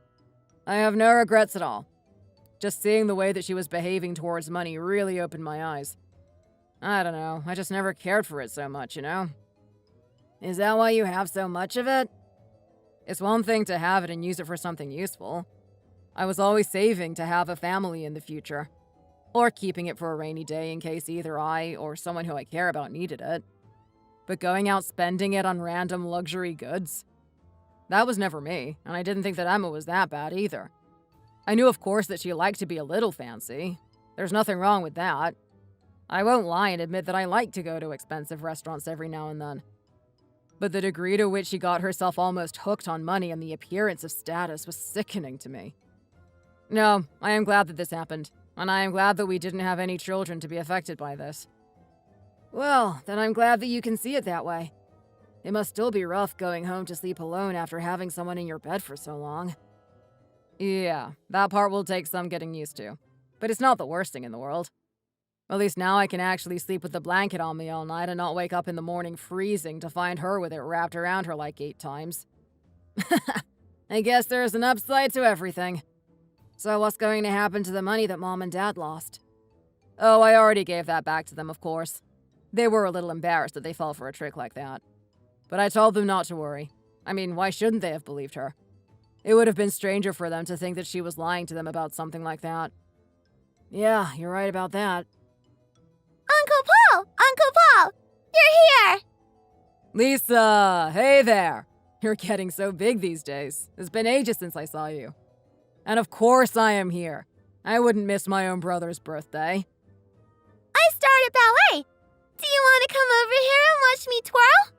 I have no regrets at all. Just seeing the way that she was behaving towards money really opened my eyes. I don't know, I just never cared for it so much, you know? Is that why you have so much of it? It's one thing to have it and use it for something useful. I was always saving to have a family in the future. Or keeping it for a rainy day in case either I or someone who I care about needed it. But going out spending it on random luxury goods? That was never me, and I didn't think that Emma was that bad either. I knew, of course, that she liked to be a little fancy. There's nothing wrong with that. I won't lie and admit that I like to go to expensive restaurants every now and then. But the degree to which she got herself almost hooked on money and the appearance of status was sickening to me. No, I am glad that this happened, and I am glad that we didn't have any children to be affected by this. Well, then I'm glad that you can see it that way. It must still be rough going home to sleep alone after having someone in your bed for so long. Yeah, that part will take some getting used to. But it's not the worst thing in the world. At least now I can actually sleep with the blanket on me all night and not wake up in the morning freezing to find her with it wrapped around her like 8 times. I guess there's an upside to everything. So what's going to happen to the money that Mom and Dad lost? Oh, I already gave that back to them, of course. They were a little embarrassed that they fell for a trick like that. But I told them not to worry. I mean, why shouldn't they have believed her? It would have been stranger for them to think that she was lying to them about something like that. Yeah, you're right about that. Uncle Paul! Uncle Paul! You're here! Lisa! Hey there! You're getting so big these days. It's been ages since I saw you. And of course I am here. I wouldn't miss my own brother's birthday. I started ballet! Do you want to come over here and watch me twirl?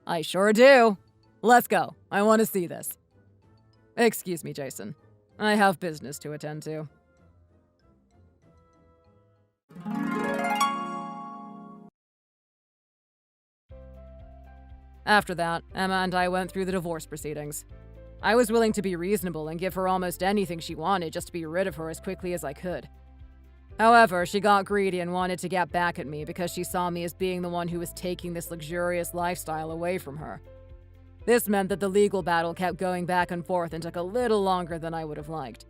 I sure do. Let's go. I want to see this. Excuse me, Jason. I have business to attend to. After that, Emma and I went through the divorce proceedings. I was willing to be reasonable and give her almost anything she wanted just to be rid of her as quickly as I could. However, she got greedy and wanted to get back at me because she saw me as being the one who was taking this luxurious lifestyle away from her. This meant that the legal battle kept going back and forth and took a little longer than I would have liked.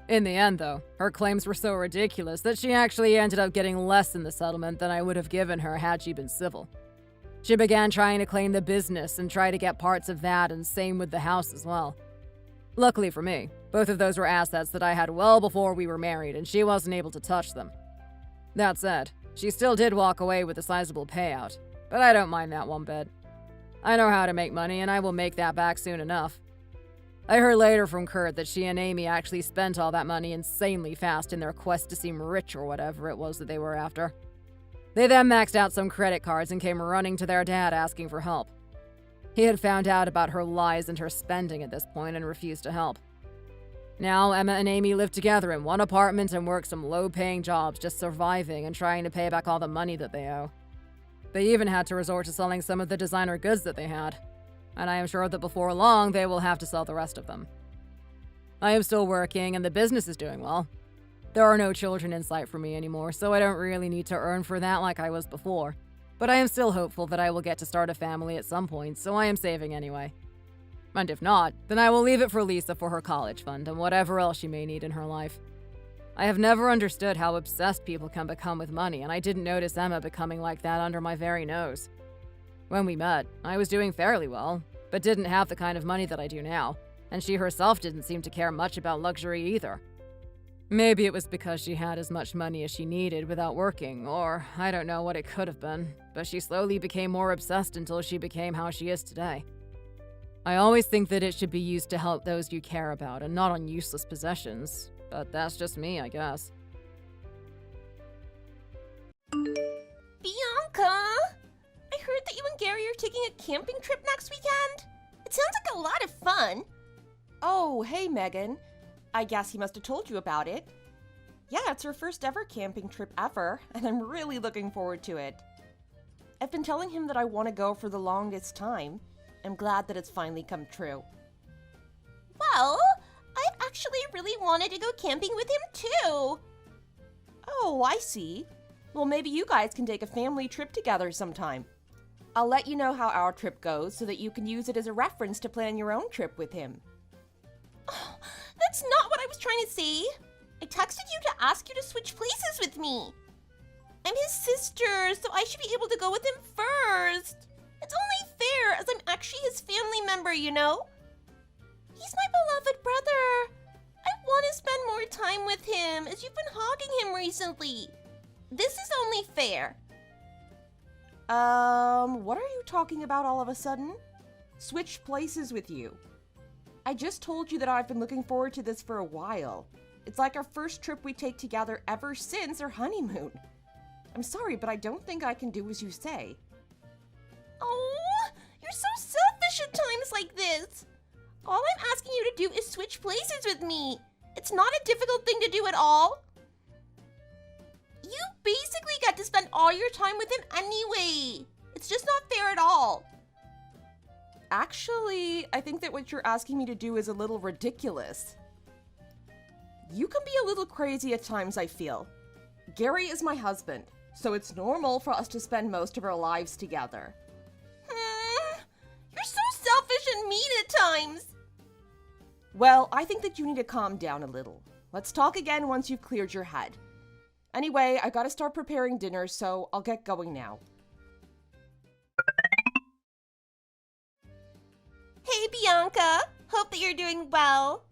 In the end, though, her claims were so ridiculous that she actually ended up getting less in the settlement than I would have given her had she been civil. She began trying to claim the business and try to get parts of that, and same with the house as well. Luckily for me, both of those were assets that I had well before we were married, and she wasn't able to touch them. That said, she still did walk away with a sizable payout, but I don't mind that one bit. I know how to make money, and I will make that back soon enough. I heard later from Kurt that she and Amy actually spent all that money insanely fast in their quest to seem rich or whatever it was that they were after. They then maxed out some credit cards and came running to their dad asking for help. He had found out about her lies and her spending at this point and refused to help. Now, Emma and Amy live together in one apartment and work some low-paying jobs just surviving and trying to pay back all the money that they owe. They even had to resort to selling some of the designer goods that they had, and I am sure that before long they will have to sell the rest of them. I am still working and the business is doing well. There are no children in sight for me anymore, so I don't really need to earn for that like I was before. But I am still hopeful that I will get to start a family at some point, so I am saving anyway. And if not, then I will leave it for Lisa for her college fund and whatever else she may need in her life. I have never understood how obsessed people can become with money, and I didn't notice Emma becoming like that under my very nose. When we met, I was doing fairly well, but didn't have the kind of money that I do now, and she herself didn't seem to care much about luxury either. Maybe it was because she had as much money as she needed without working, or I don't know what it could have been, but she slowly became more obsessed until she became how she is today. I always think that it should be used to help those you care about and not on useless possessions, but that's just me, I guess. Bianca! I heard that you and Gary are taking a camping trip next weekend. It sounds like a lot of fun. Oh, hey, Megan. I guess he must have told you about it. Yeah, it's her first ever camping trip ever, and I'm really looking forward to it. I've been telling him that I want to go for the longest time. I'm glad that it's finally come true. Well, I've actually really wanted to go camping with him too. Oh, I see. Well, maybe you guys can take a family trip together sometime. I'll let you know how our trip goes so that you can use it as a reference to plan your own trip with him. Oh, that's not what I was trying to say. I texted you to ask you to switch places with me. I'm his sister, so I should be able to go with him first. It's only fair, as I'm actually his family member, you know? He's my beloved brother. I want to spend more time with him, as you've been hogging him recently. This is only fair. What are you talking about all of a sudden? Switch places with you. I just told you that I've been looking forward to this for a while. It's like our first trip we take together ever since our honeymoon. I'm sorry, but I don't think I can do as you say. Oh, you're so selfish at times like this. All I'm asking you to do is switch places with me. It's not a difficult thing to do at all. You basically get to spend all your time with him anyway. It's just not fair at all. Actually, I think that what you're asking me to do is a little ridiculous. You can be a little crazy at times, I feel. Gary is my husband, so it's normal for us to spend most of our lives together. You're so selfish and mean at times. Well, I think that you need to calm down a little. Let's talk again once you've cleared your head. Anyway, I gotta start preparing dinner, so I'll get going now. Hey, Bianca. Hope that you're doing well.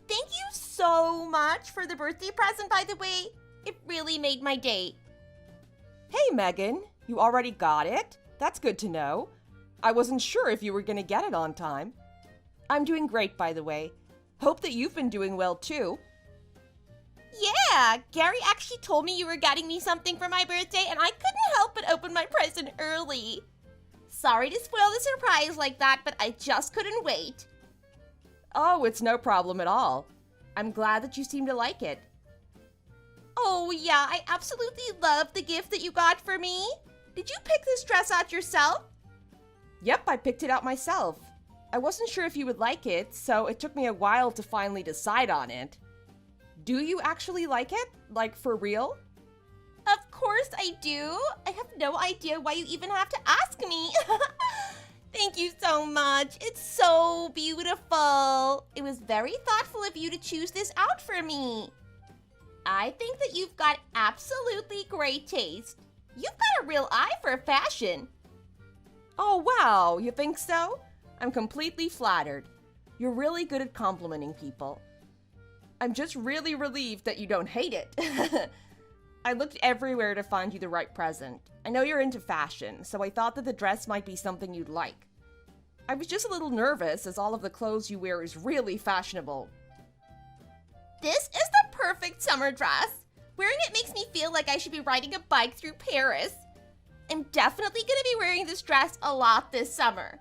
Thank you so much for the birthday present, by the way. It really made my day. Hey, Megan. You already got it? That's good to know. I wasn't sure if you were gonna get it on time. I'm doing great, by the way. Hope that you've been doing well, too. Yeah, Gary actually told me you were getting me something for my birthday, and I couldn't help but open my present early. Sorry to spoil the surprise like that, but I just couldn't wait. Oh, it's no problem at all. I'm glad that you seem to like it. Oh yeah, I absolutely love the gift that you got for me. Did you pick this dress out yourself? Yep, I picked it out myself. I wasn't sure if you would like it, so it took me a while to finally decide on it. Do you actually like it? Like, for real? Of course I do. I have no idea why you even have to ask me. Thank you so much. It's so beautiful. It was very thoughtful of you to choose this out for me. I think that you've got absolutely great taste. You've got a real eye for fashion. Oh, wow. You think so? I'm completely flattered. You're really good at complimenting people. I'm just really relieved that you don't hate it. I looked everywhere to find you the right present. I know you're into fashion, so I thought that the dress might be something you'd like. I was just a little nervous as all of the clothes you wear is really fashionable. This is the perfect summer dress. Wearing it makes me feel like I should be riding a bike through Paris. I'm definitely gonna be wearing this dress a lot this summer.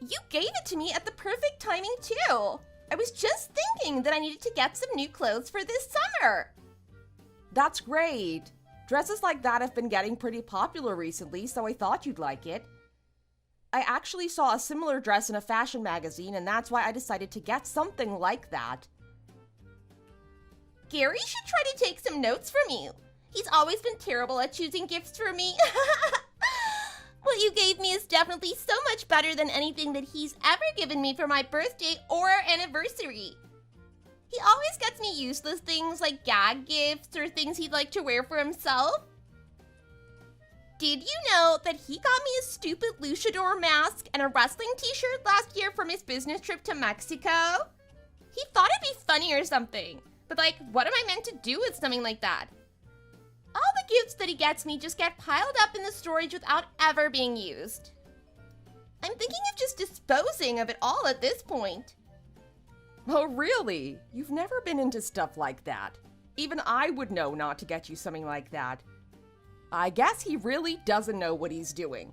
You gave it to me at the perfect timing too. I was just thinking that I needed to get some new clothes for this summer. That's great. Dresses like that have been getting pretty popular recently, so I thought you'd like it. I actually saw a similar dress in a fashion magazine, and that's why I decided to get something like that. Gary should try to take some notes from you. He's always been terrible at choosing gifts for me. What you gave me is definitely so much better than anything that he's ever given me for my birthday or our anniversary. He always gets me useless things like gag gifts or things he'd like to wear for himself. Did you know that he got me a stupid luchador mask and a wrestling t-shirt last year from his business trip to Mexico? He thought it'd be funny or something, but like, what am I meant to do with something like that? All the gifts that he gets me just get piled up in the storage without ever being used. I'm thinking of just disposing of it all at this point. Oh, really? You've never been into stuff like that. Even I would know not to get you something like that. I guess he really doesn't know what he's doing.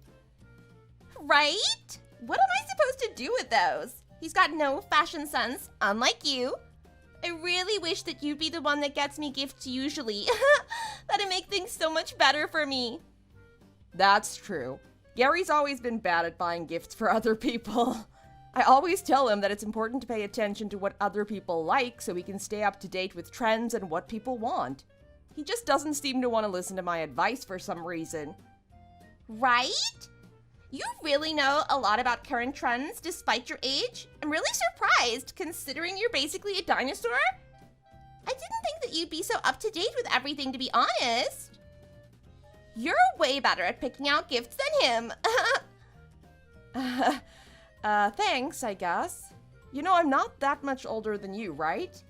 Right? What am I supposed to do with those? He's got no fashion sense, unlike you. I really wish that you'd be the one that gets me gifts usually. That'd make things so much better for me. That's true. Gary's always been bad at buying gifts for other people. I always tell him that it's important to pay attention to what other people like so he can stay up to date with trends and what people want. He just doesn't seem to want to listen to my advice for some reason. Right? You really know a lot about current trends despite your age? I'm really surprised, considering you're basically a dinosaur. I didn't think that you'd be so up to date with everything, to be honest. You're way better at picking out gifts than him. Thanks, I guess. You know, I'm not that much older than you, right?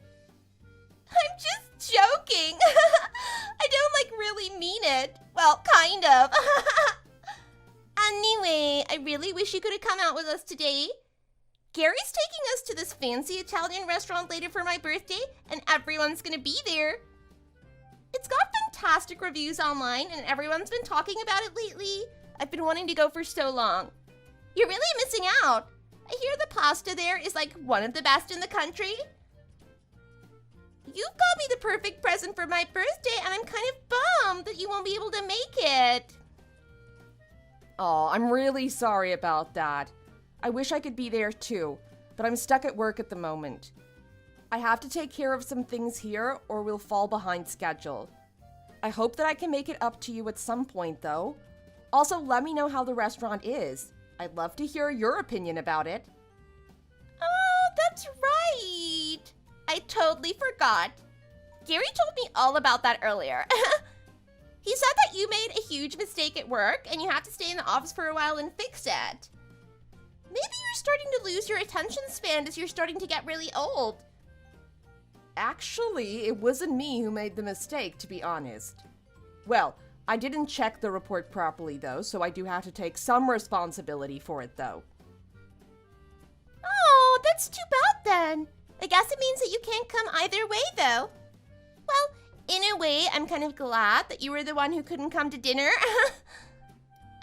I'm just joking. I don't, really mean it. Well, kind of. Anyway, I really wish you could have come out with us today. Gary's taking us to this fancy Italian restaurant later for my birthday, and everyone's gonna be there. It's got fantastic reviews online, and everyone's been talking about it lately. I've been wanting to go for so long. You're really missing out. I hear the pasta there is one of the best in the country. You've got me the perfect present for my birthday, and I'm kind of bummed that you won't be able to make it. Oh, I'm really sorry about that. I wish I could be there too, but I'm stuck at work at the moment. I have to take care of some things here or we'll fall behind schedule. I hope that I can make it up to you at some point though. Also, let me know how the restaurant is. I'd love to hear your opinion about it. Oh, that's right. I totally forgot. Gary told me all about that earlier. He said that you made a huge mistake at work and you had to stay in the office for a while and fix it. Maybe you're starting to lose your attention span as you're starting to get really old. Actually, it wasn't me who made the mistake, to be honest. Well, I didn't check the report properly though, so I do have to take some responsibility for it though. Oh, that's too bad then. I guess it means that you can't come either way though. Well, in a way, I'm kind of glad that you were the one who couldn't come to dinner.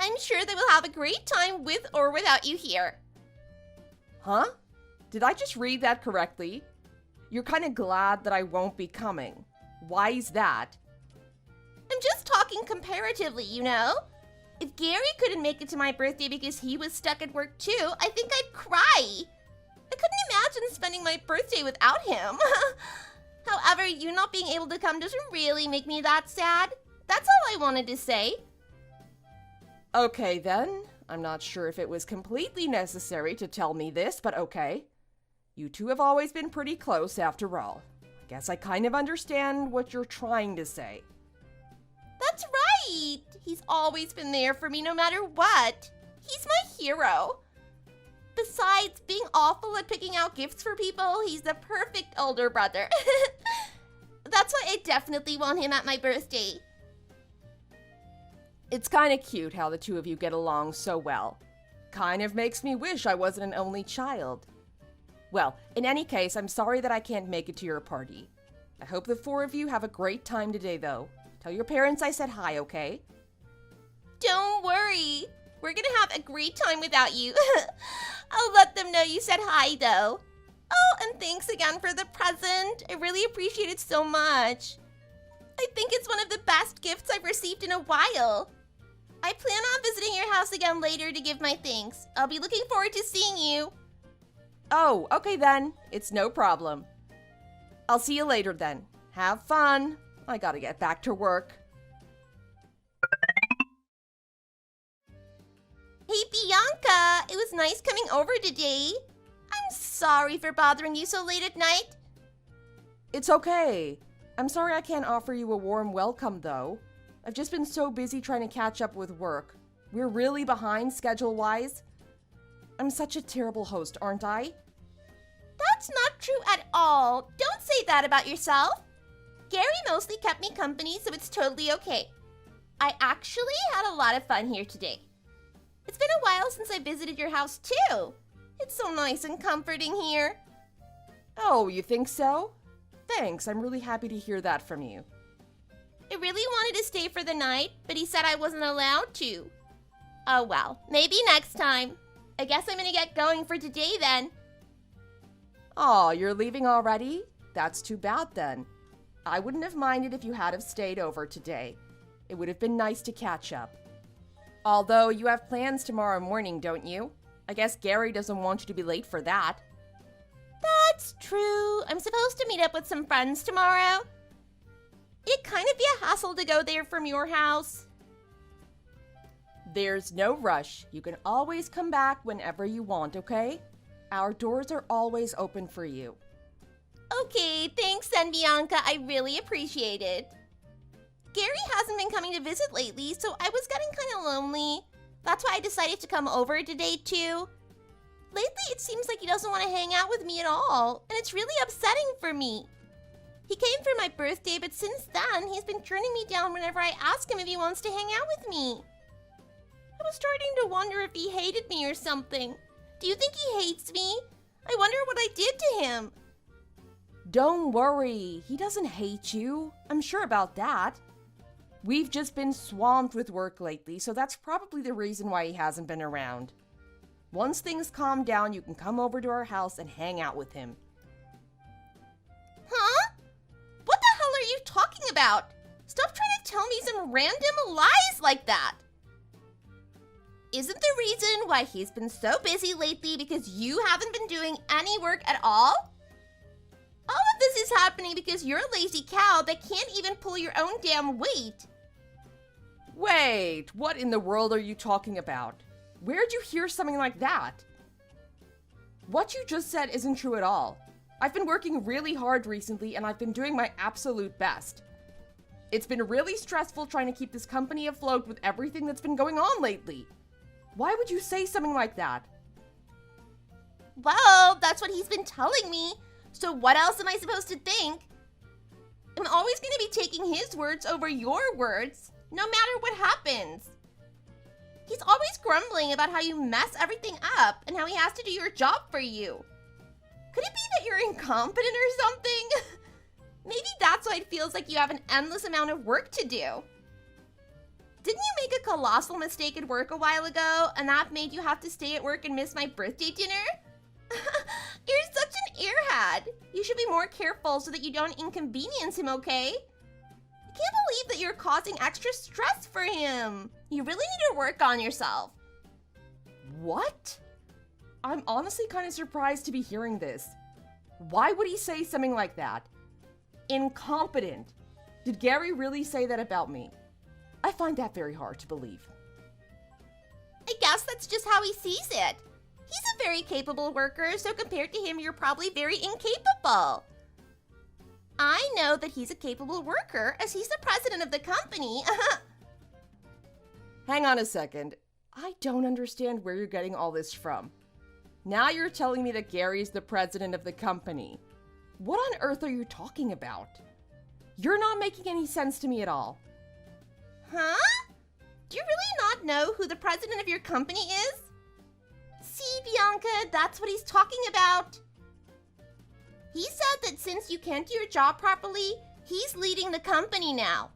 I'm sure they will have a great time with or without you here. Huh? Did I just read that correctly? You're kind of glad that I won't be coming. Why is that? I'm just talking comparatively, you know? If Gary couldn't make it to my birthday because he was stuck at work too, I think I'd cry. I couldn't imagine spending my birthday without him. However, you not being able to come doesn't really make me that sad. That's all I wanted to say. Okay then. I'm not sure if it was completely necessary to tell me this, but okay. You two have always been pretty close after all. I guess I kind of understand what you're trying to say. That's right! He's always been there for me no matter what. He's my hero. Besides being awful at picking out gifts for people, he's the perfect older brother. That's why I definitely want him at my birthday. It's kind of cute how the two of you get along so well. Kind of makes me wish I wasn't an only child. Well, in any case, I'm sorry that I can't make it to your party. I hope the four of you have a great time today, though. Tell your parents I said hi, okay? Don't worry. We're gonna have a great time without you. I'll let them know you said hi, though. Oh, and thanks again for the present. I really appreciate it so much. I think it's one of the best gifts I've received in a while. I plan on visiting your house again later to give my thanks. I'll be looking forward to seeing you. Oh, okay then. It's no problem. I'll see you later then. Have fun. I gotta get back to work. Hey, Bianca. It was nice coming over today. I'm sorry for bothering you so late at night. It's okay. I'm sorry I can't offer you a warm welcome, though. I've just been so busy trying to catch up with work. We're really behind schedule-wise. I'm such a terrible host, aren't I? That's not true at all. Don't say that about yourself. Gary mostly kept me company, so it's totally okay. I actually had a lot of fun here today. It's been a while since I visited your house, too. It's so nice and comforting here. Oh, you think so? Thanks, I'm really happy to hear that from you. I really wanted to stay for the night, but he said I wasn't allowed to. Oh well, maybe next time. I guess I'm gonna get going for today then. Aw, you're leaving already? That's too bad then. I wouldn't have minded if you had have stayed over today. It would have been nice to catch up. Although you have plans tomorrow morning, don't you? I guess Gary doesn't want you to be late for that. That's true. I'm supposed to meet up with some friends tomorrow. It'd kind of be a hassle to go there from your house. There's no rush. You can always come back whenever you want, okay? Our doors are always open for you. Okay, thanks then, Bianca. I really appreciate it. Gary hasn't been coming to visit lately, so I was getting kind of lonely. That's why I decided to come over today, too. Lately, it seems like he doesn't want to hang out with me at all, and it's really upsetting for me. He came for my birthday, but since then, he's been turning me down whenever I ask him if he wants to hang out with me. I was starting to wonder if he hated me or something. Do you think he hates me? I wonder what I did to him. Don't worry, he doesn't hate you. I'm sure about that. We've just been swamped with work lately, so that's probably the reason why he hasn't been around. Once things calm down, you can come over to our house and hang out with him. Huh? What the hell are you talking about? Stop trying to tell me some random lies like that. Isn't the reason why he's been so busy lately because you haven't been doing any work at all? All of this is happening because you're a lazy cow that can't even pull your own damn weight. Wait, what in the world are you talking about? Where'd you hear something like that? What you just said isn't true at all. I've been working really hard recently and I've been doing my absolute best. It's been really stressful trying to keep this company afloat with everything that's been going on lately. Why would you say something like that? Well, that's what he's been telling me. So what else am I supposed to think? I'm always going to be taking his words over your words, no matter what happens. He's always grumbling about how you mess everything up and how he has to do your job for you. Could it be that you're incompetent or something? Maybe that's why it feels like you have an endless amount of work to do. Didn't you make a colossal mistake at work a while ago, and that made you have to stay at work and miss my birthday dinner? You're such an airhead. You should be more careful so that you don't inconvenience him, okay? I can't believe that you're causing extra stress for him. You really need to work on yourself. What? I'm honestly kind of surprised to be hearing this. Why would he say something like that? Incompetent. Did Gary really say that about me? I find that very hard to believe. I guess that's just how he sees it. He's a very capable worker, so compared to him, you're probably very incapable. I know that he's a capable worker, as he's the president of the company. Hang on a second. I don't understand where you're getting all this from. Now you're telling me that Gary's the president of the company. What on earth are you talking about? You're not making any sense to me at all. Huh? Do you really not know who the president of your company is? See, Bianca, that's what he's talking about. He said that since you can't do your job properly, he's leading the company now.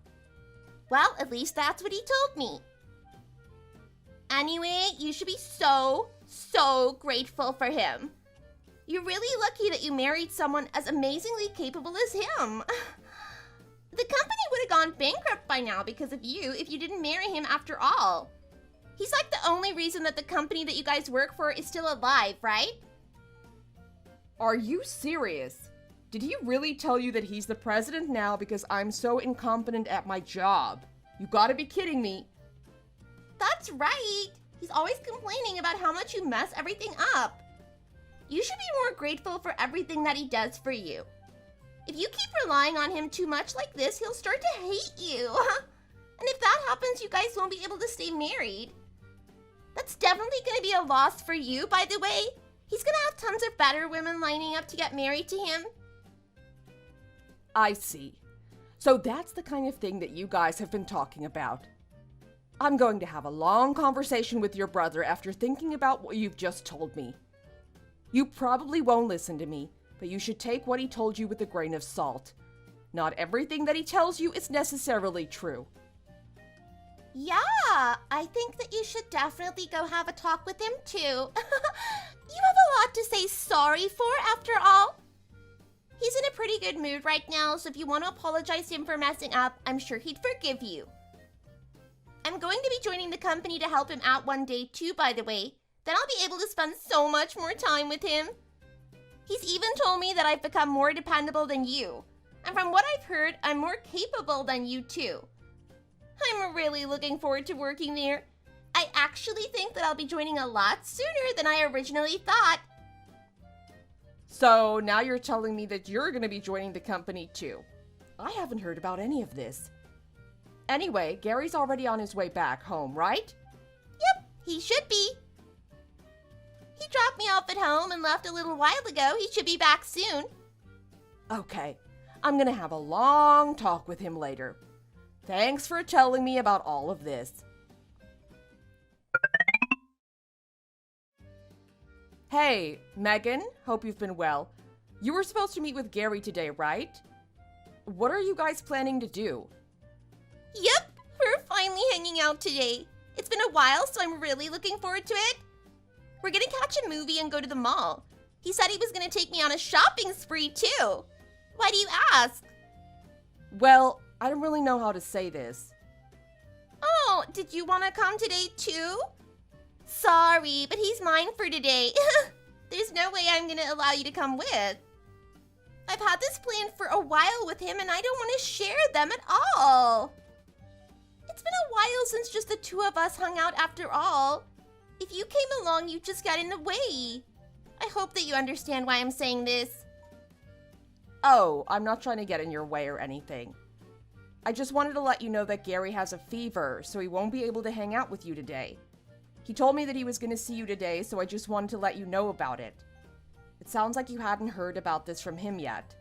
Well, at least that's what he told me. Anyway, you should be so grateful for him. You're really lucky that you married someone as amazingly capable as him. The company would have gone bankrupt by now because of you if you didn't marry him after all. He's like the only reason that the company that you guys work for is still alive, right? Are you serious? Did he really tell you that he's the president now because I'm so incompetent at my job? You gotta be kidding me. That's right. He's always complaining about how much you mess everything up. You should be more grateful for everything that he does for you. If you keep relying on him too much like this, he'll start to hate you. And if that happens, you guys won't be able to stay married. That's definitely going to be a loss for you, by the way. He's going to have tons of better women lining up to get married to him. I see. So that's the kind of thing that you guys have been talking about. I'm going to have a long conversation with your brother after thinking about what you've just told me. You probably won't listen to me, but you should take what he told you with a grain of salt. Not everything that he tells you is necessarily true. Yeah, I think that you should definitely go have a talk with him too. You have a lot to say sorry for, after all. He's in a pretty good mood right now, so if you want to apologize to him for messing up, I'm sure he'd forgive you. I'm going to be joining the company to help him out one day too, by the way. Then I'll be able to spend so much more time with him. He's even told me that I've become more dependable than you. And from what I've heard, I'm more capable than you too. I'm really looking forward to working there. I I actually think that I'll be joining a lot sooner than I originally thought. So now you're telling me that you're going to be joining the company too. I haven't heard about any of this. Anyway, Gary's already on his way back home, right? Yep, he should be. He dropped me off at home and left a little while ago. He should be back soon. Okay, I'm going to have a long talk with him later. Thanks for telling me about all of this. Hey, Megan, hope you've been well. You were supposed to meet with Gary today, right? What are you guys planning to do? Yep, we're finally hanging out today. It's been a while, so I'm really looking forward to it. We're gonna catch a movie and go to the mall. He said he was gonna take me on a shopping spree too. Why do you ask? Well, I don't really know how to say this. Oh, did you wanna come today too? Sorry, but he's mine for today. There's no way I'm gonna allow you to come with. I've had this plan for a while with him and I don't want to share them at all. It's been a while since just the two of us hung out after all. If you came along, you just got in the way. I hope that you understand why I'm saying this. Oh, I'm not trying to get in your way or anything. I just wanted to let you know that Gary has a fever, so he won't be able to hang out with you today. He told me that he was going to see you today, so I just wanted to let you know about it. It sounds like you hadn't heard about this from him yet.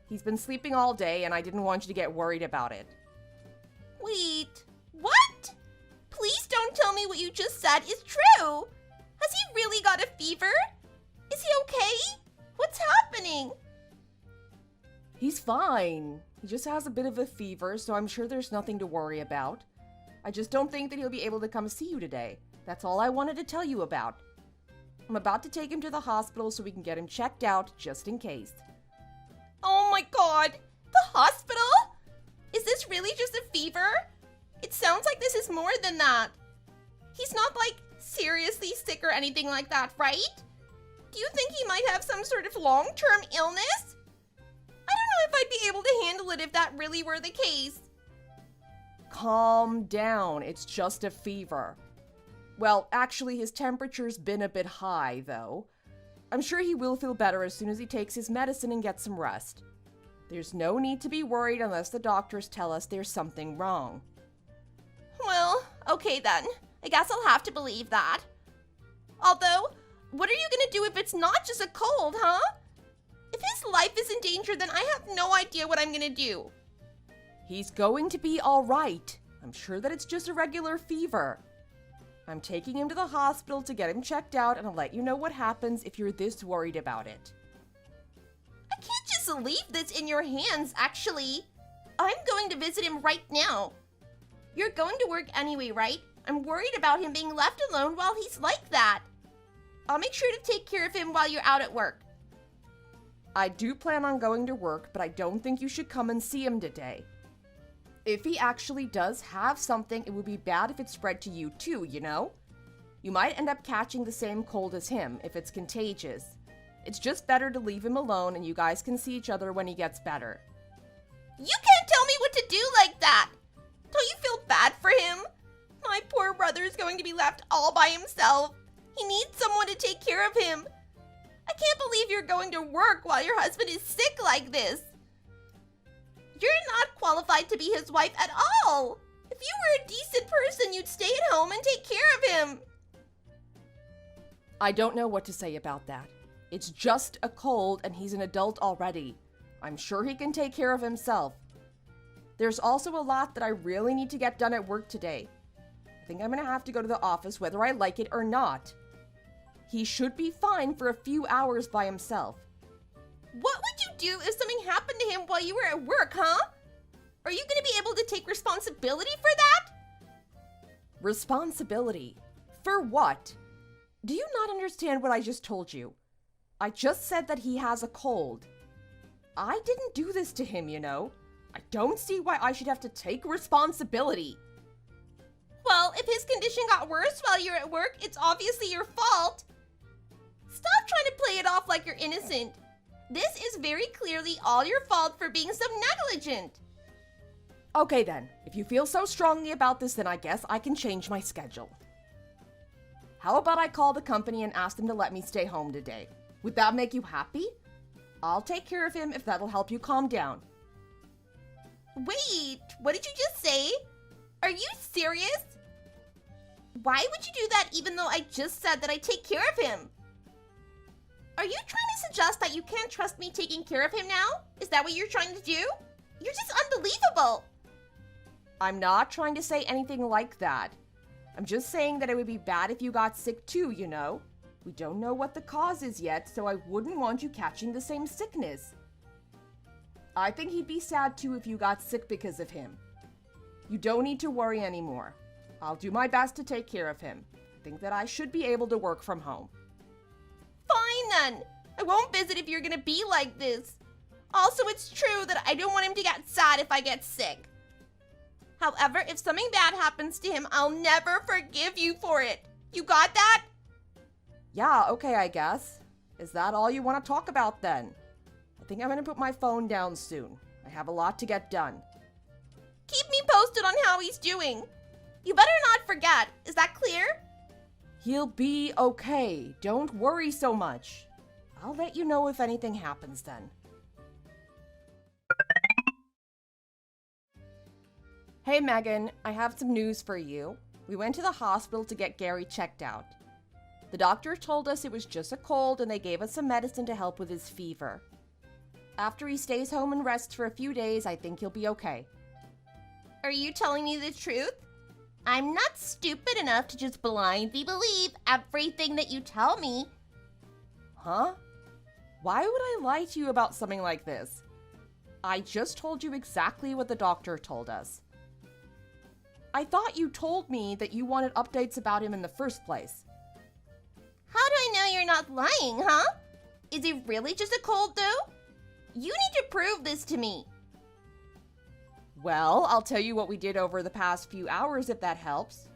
He's been sleeping all day, and I didn't want you to get worried about it. Wait, what? Please don't tell me what you just said is true. Has he really got a fever? Is he okay? What's happening? He's fine. He just has a bit of a fever, so I'm sure there's nothing to worry about. I just don't think that he'll be able to come see you today. That's all I wanted to tell you about. I'm about to take him to the hospital so we can get him checked out, just in case. Oh my god, the hospital? Is this really just a fever? It sounds like this is more than that. He's not like seriously sick or anything like that, right? Do you think he might have some sort of long-term illness? I don't know if I'd be able to handle it if that really were the case. Calm down, it's just a fever. Well, actually, his temperature's been a bit high, though. I'm sure he will feel better as soon as he takes his medicine and gets some rest. There's no need to be worried unless the doctors tell us there's something wrong. Well, okay then. I guess I'll have to believe that. Although, what are you gonna do if it's not just a cold, huh? If his life is in danger, then I have no idea what I'm gonna do. He's going to be all right. I'm sure that it's just a regular fever. I'm taking him to the hospital to get him checked out, and I'll let you know what happens if you're this worried about it. I can't just leave this in your hands, actually. I'm going to visit him right now. You're going to work anyway, right? I'm worried about him being left alone while he's like that. I'll make sure to take care of him while you're out at work. I do plan on going to work, but I don't think you should come and see him today. If he actually does have something, it would be bad if it spread to you too, you know? You might end up catching the same cold as him if it's contagious. It's just better to leave him alone and you guys can see each other when he gets better. You can't tell me what to do like that! Don't you feel bad for him? My poor brother is going to be left all by himself. He needs someone to take care of him. I can't believe you're going to work while your husband is sick like this. You're not qualified to be his wife at all. If you were a decent person, you'd stay at home and take care of him. I don't know what to say about that. It's just a cold and he's an adult already. I'm sure he can take care of himself. There's also a lot that I really need to get done at work today. I think I'm gonna have to go to the office whether I like it or not. He should be fine for a few hours by himself. What would you do if something happened to him while you were at work, huh? Are you gonna be able to take responsibility for that? Responsibility? For what? Do you not understand what I just told you? I just said that he has a cold. I didn't do this to him, you know. I don't see why I should have to take responsibility. Well, if his condition got worse while you're at work, it's obviously your fault. Stop trying to play it off like you're innocent. This is very clearly all your fault for being so negligent. Okay then, if you feel so strongly about this, then I guess I can change my schedule. How about I call the company and ask them to let me stay home today? Would that make you happy? I'll take care of him if that'll help you calm down. Wait, what did you just say? Are you serious? Why would you do that even though I just said that I take care of him? Are you trying to suggest that you can't trust me taking care of him now? Is that what you're trying to do? You're just unbelievable. I'm not trying to say anything like that. I'm just saying that it would be bad if you got sick too, you know? We don't know what the cause is yet, so I wouldn't want you catching the same sickness. I think he'd be sad too if you got sick because of him. You don't need to worry anymore. I'll do my best to take care of him. I think that I should be able to work from home. Fine then. I won't visit if you're gonna be like this. Also, it's true that I don't want him to get sad if I get sick. However, if something bad happens to him, I'll never forgive you for it. You got that? Yeah, okay, I guess. Is that all you want to talk about then? I think I'm gonna put my phone down soon. I have a lot to get done. Keep me posted on how he's doing. You better not forget. Is that clear? He'll be okay. Don't worry so much. I'll let you know if anything happens then. Hey Megan, I have some news for you. We went to the hospital to get Gary checked out. The doctor told us it was just a cold and they gave us some medicine to help with his fever. After he stays home and rests for a few days, I think he'll be okay. Are you telling me the truth? I'm not stupid enough to just blindly believe everything that you tell me. Huh? Why would I lie to you about something like this? I just told you exactly what the doctor told us. I thought you told me that you wanted updates about him in the first place. How do I know you're not lying, huh? Is it really just a cold, though? You need to prove this to me. Well, I'll tell you what we did over the past few hours if that helps.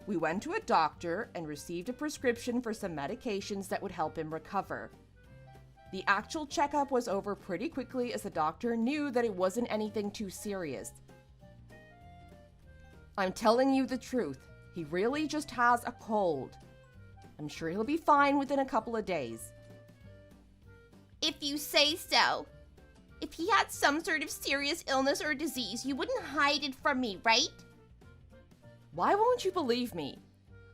We went to a doctor and received a prescription for some medications that would help him recover. The actual checkup was over pretty quickly as the doctor knew that it wasn't anything too serious. I'm telling you the truth. He really just has a cold. I'm sure he'll be fine within a couple of days. If you say so. If he had some sort of serious illness or disease, you wouldn't hide it from me, right? Why won't you believe me?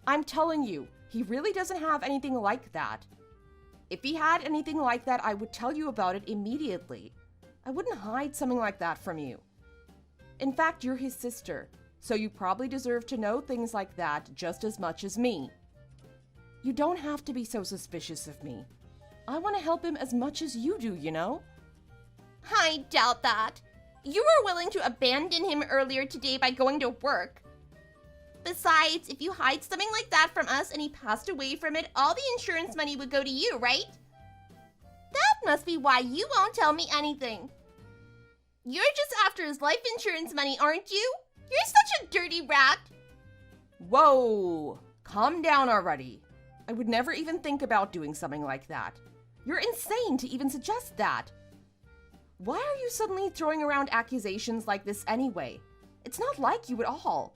I'm telling you, he really doesn't have anything like that. If he had anything like that, I would tell you about it immediately. I wouldn't hide something like that from you. In fact, you're his sister, so you probably deserve to know things like that just as much as me. You don't have to be so suspicious of me. I want to help him as much as you do, you know? I doubt that. You were willing to abandon him earlier today by going to work. Besides, if you hide something like that from us and he passed away from it, all the insurance money would go to you, right? That must be why you won't tell me anything. You're just after his life insurance money, aren't you? You're such a dirty rat. Whoa! Calm down already. I would never even think about doing something like that. You're insane to even suggest that. Why are you suddenly throwing around accusations like this anyway? It's not like you at all.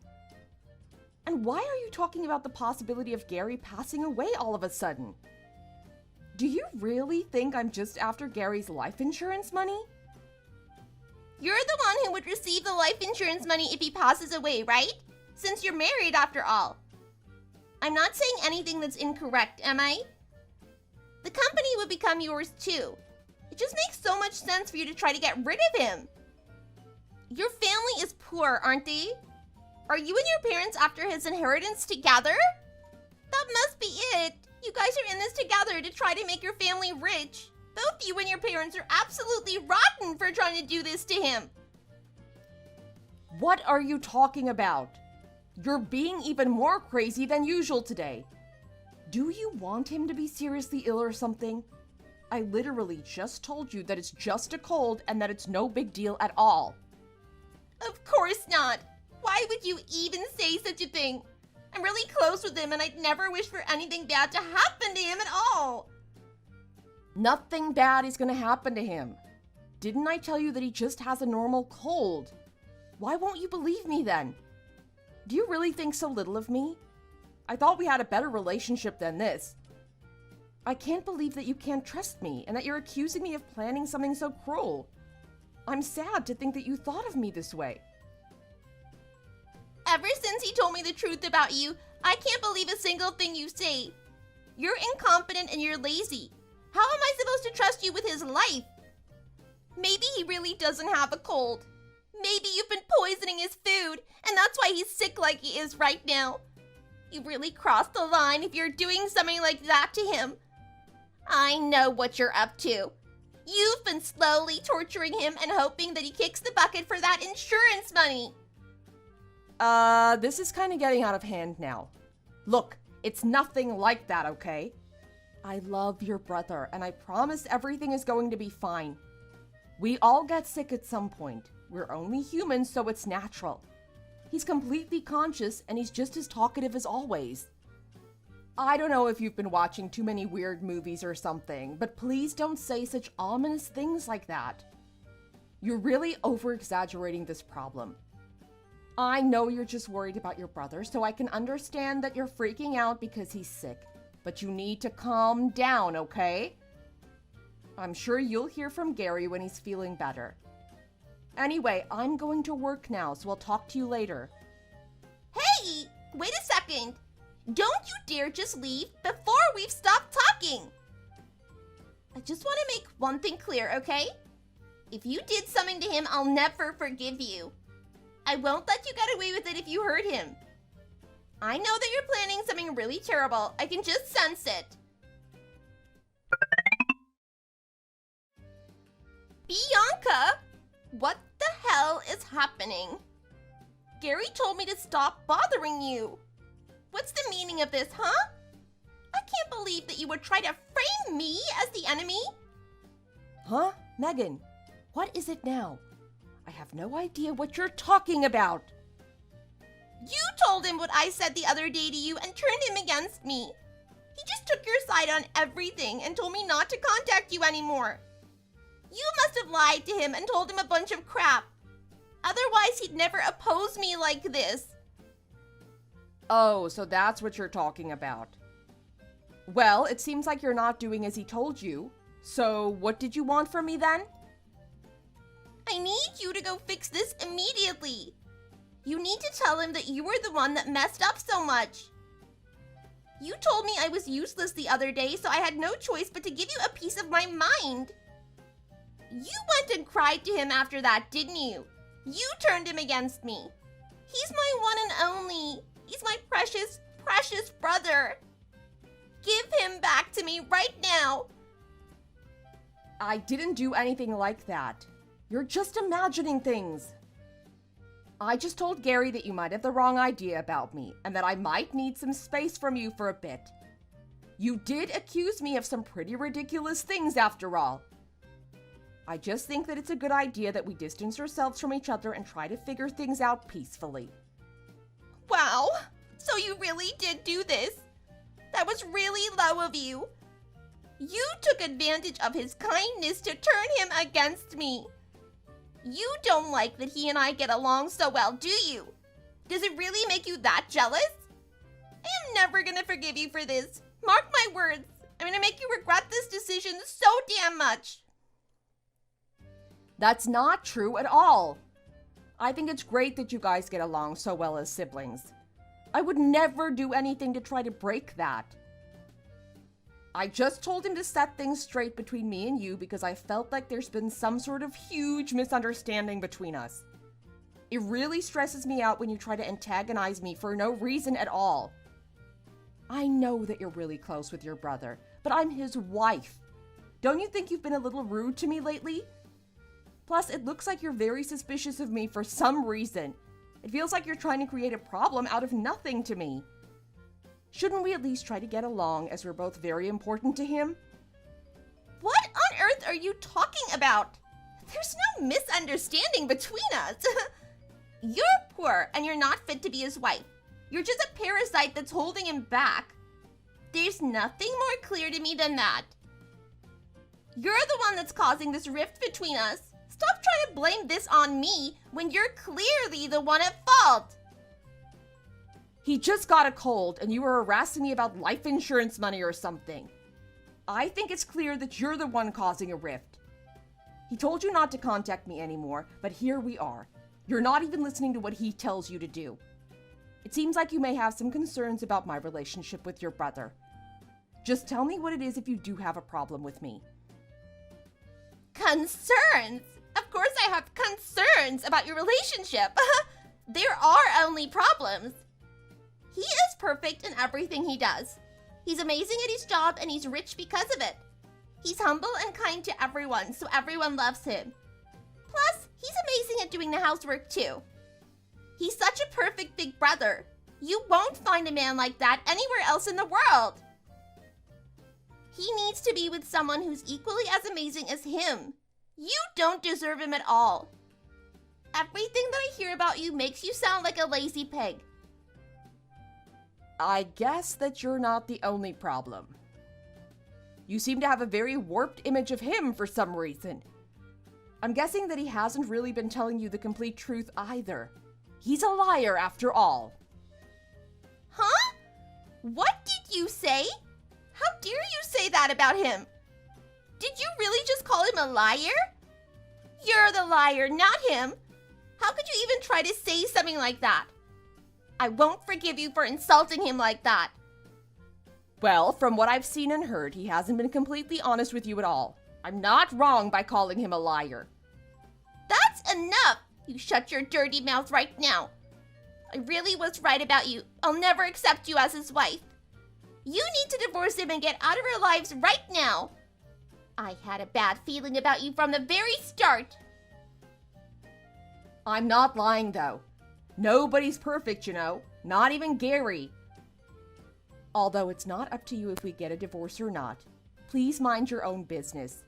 And why are you talking about the possibility of Gary passing away all of a sudden? Do you really think I'm just after Gary's life insurance money? You're the one who would receive the life insurance money if he passes away, right? Since you're married after all. I'm not saying anything that's incorrect, am I? The company would become yours too. It just makes so much sense for you to try to get rid of him. Your family is poor, aren't they? Are you and your parents after his inheritance together? That must be it. You guys are in this together to try to make your family rich. Both you and your parents are absolutely rotten for trying to do this to him. What are you talking about? You're being even more crazy than usual today. Do you want him to be seriously ill or something? I literally just told you that it's just a cold and that it's no big deal at all. Of course not. Why would you even say such a thing? I'm really close with him and I'd never wish for anything bad to happen to him at all. Nothing bad is gonna happen to him. Didn't I tell you that he just has a normal cold? Why won't you believe me then? Do you really think so little of me? I thought we had a better relationship than this. I can't believe that you can't trust me and that you're accusing me of planning something so cruel. I'm sad to think that you thought of me this way. Ever since he told me the truth about you, I can't believe a single thing you say. You're incompetent and you're lazy. How am I supposed to trust you with his life? Maybe he really doesn't have a cold. Maybe you've been poisoning his food, and that's why he's sick like he is right now. You really crossed the line if you're doing something like that to him. I know what you're up to. You've been slowly torturing him and hoping that he kicks the bucket for that insurance money. This is kind of getting out of hand now. Look, it's nothing like that, okay? I love your brother, and I promise everything is going to be fine. We all get sick at some point. We're only humans, so it's natural. He's completely conscious, and he's just as talkative as always. I don't know if you've been watching too many weird movies or something, but please don't say such ominous things like that. You're really over-exaggerating this problem. I know you're just worried about your brother, so I can understand that you're freaking out because he's sick. But you need to calm down, okay? I'm sure you'll hear from Gary when he's feeling better. Anyway, I'm going to work now, so I'll talk to you later. Hey, wait a second. Don't you dare just leave before we've stopped talking. I just want to make one thing clear, okay? If you did something to him, I'll never forgive you. I won't let you get away with it if you hurt him. I know that you're planning something really terrible. I can just sense it. Bianca, what the hell is happening? Gary told me to stop bothering you. What's the meaning of this, huh? I can't believe that you would try to frame me as the enemy. Huh? Megan, what is it now? I have no idea what you're talking about. You told him what I said the other day to you and turned him against me. He just took your side on everything and told me not to contact you anymore. You must have lied to him and told him a bunch of crap. Otherwise, he'd never oppose me like this. Oh, so that's what you're talking about. Well, it seems like you're not doing as he told you. So what did you want from me then? I need you to go fix this immediately. You need to tell him that you were the one that messed up so much. You told me I was useless the other day, so I had no choice but to give you a piece of my mind. You went and cried to him after that, didn't you? You turned him against me. He's my one and only. He's my precious, precious brother. Give him back to me right now. I didn't do anything like that. You're just imagining things. I just told Gary that you might have the wrong idea about me and that I might need some space from you for a bit. You did accuse me of some pretty ridiculous things after all. I just think that it's a good idea that we distance ourselves from each other and try to figure things out peacefully. Wow, so you really did do this? That was really low of you. You took advantage of his kindness to turn him against me. You don't like that he and I get along so well, do you? Does it really make you that jealous? I am never gonna forgive you for this. Mark my words. I'm gonna make you regret this decision so damn much. That's not true at all. I think it's great that you guys get along so well as siblings. I would never do anything to try to break that. I just told him to set things straight between me and you because I felt like there's been some sort of huge misunderstanding between us. It really stresses me out when you try to antagonize me for no reason at all. I know that you're really close with your brother, but I'm his wife. Don't you think you've been a little rude to me lately? Plus, it looks like you're very suspicious of me for some reason. It feels like you're trying to create a problem out of nothing to me. Shouldn't we at least try to get along as we're both very important to him? What on earth are you talking about? There's no misunderstanding between us. You're poor and you're not fit to be his wife. You're just a parasite that's holding him back. There's nothing more clear to me than that. You're the one that's causing this rift between us. Stop trying to blame this on me when you're clearly the one at fault. He just got a cold and you were harassing me about life insurance money or something. I think it's clear that you're the one causing a rift. He told you not to contact me anymore, but here we are. You're not even listening to what he tells you to do. It seems like you may have some concerns about my relationship with your brother. Just tell me what it is if you do have a problem with me. Concerns? Of course I have concerns about your relationship. There are only problems. He is perfect in everything he does. He's amazing at his job and he's rich because of it. He's humble and kind to everyone, so everyone loves him. Plus, he's amazing at doing the housework too. He's such a perfect big brother. You won't find a man like that anywhere else in the world. He needs to be with someone who's equally as amazing as him. You don't deserve him at all. Everything that I hear about you makes you sound like a lazy pig. I guess that you're not the only problem. You seem to have a very warped image of him for some reason. I'm guessing that he hasn't really been telling you the complete truth either. He's a liar after all. Huh? What did you say? How dare you say that about him? Did you really just call him a liar? You're the liar, not him. How could you even try to say something like that? I won't forgive you for insulting him like that. Well, from what I've seen and heard, he hasn't been completely honest with you at all. I'm not wrong by calling him a liar. That's enough! You shut your dirty mouth right now. I really was right about you. I'll never accept you as his wife. You need to divorce him and get out of our lives right now. I had a bad feeling about you from the very start. I'm not lying, though. Nobody's perfect, you know. Not even Gary. Although it's not up to you if we get a divorce or not. Please mind your own business.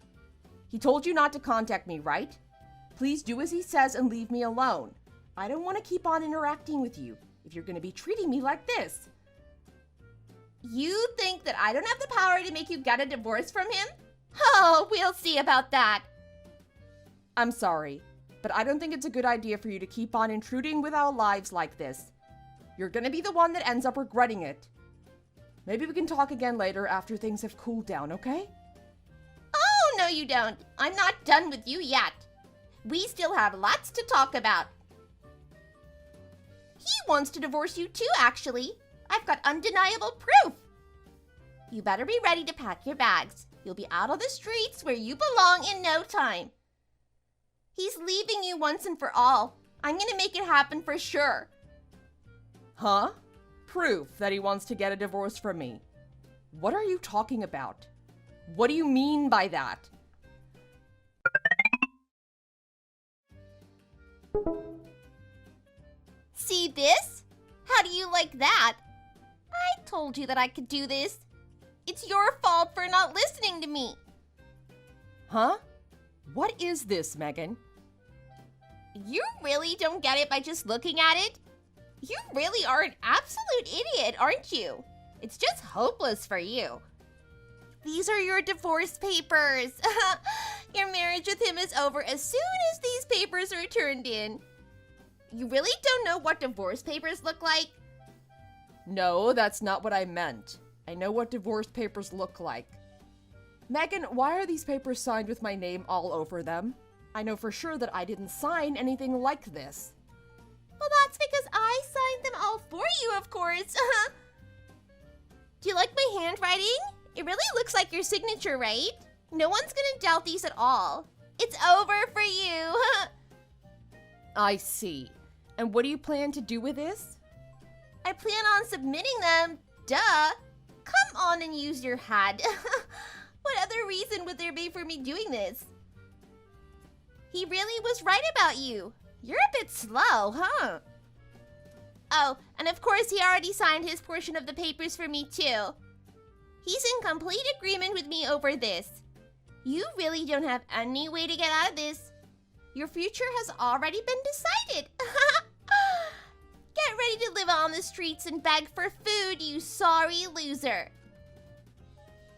He told you not to contact me, right? Please do as he says and leave me alone. I don't want to keep on interacting with you if you're going to be treating me like this. You think that I don't have the power to make you get a divorce from him? Oh, we'll see about that. I'm sorry, but I don't think it's a good idea for you to keep on intruding with our lives like this. You're going to be the one that ends up regretting it. Maybe we can talk again later after things have cooled down, okay? Oh, no you don't. I'm not done with you yet. We still have lots to talk about. He wants to divorce you too, actually. I've got undeniable proof. You better be ready to pack your bags. You'll be out on the streets where you belong in no time. He's leaving you once and for all. I'm gonna make it happen for sure. Huh? Proof that he wants to get a divorce from me. What are you talking about? What do you mean by that? See this? How do you like that? I told you that I could do this. It's your fault for not listening to me. Huh? What is this, Megan? You really don't get it by just looking at it? You really are an absolute idiot, aren't you? It's just hopeless for you. These are your divorce papers. Your marriage with him is over as soon as these papers are turned in. You really don't know what divorce papers look like? No, that's not what I meant. I know what divorce papers look like. Megan, why are these papers signed with my name all over them? I know for sure that I didn't sign anything like this. Well, that's because I signed them all for you, of course. Do you like my handwriting? It really looks like your signature, right? No one's gonna doubt these at all. It's over for you. I see. And what do you plan to do with this? I plan on submitting them. Duh. Come on and use your head. What other reason would there be for me doing this? He really was right about you. You're a bit slow, huh? Oh, and of course he already signed his portion of the papers for me too. He's in complete agreement with me over this. You really don't have any way to get out of this. Your future has already been decided. Get ready to live on the streets and beg for food, you sorry loser.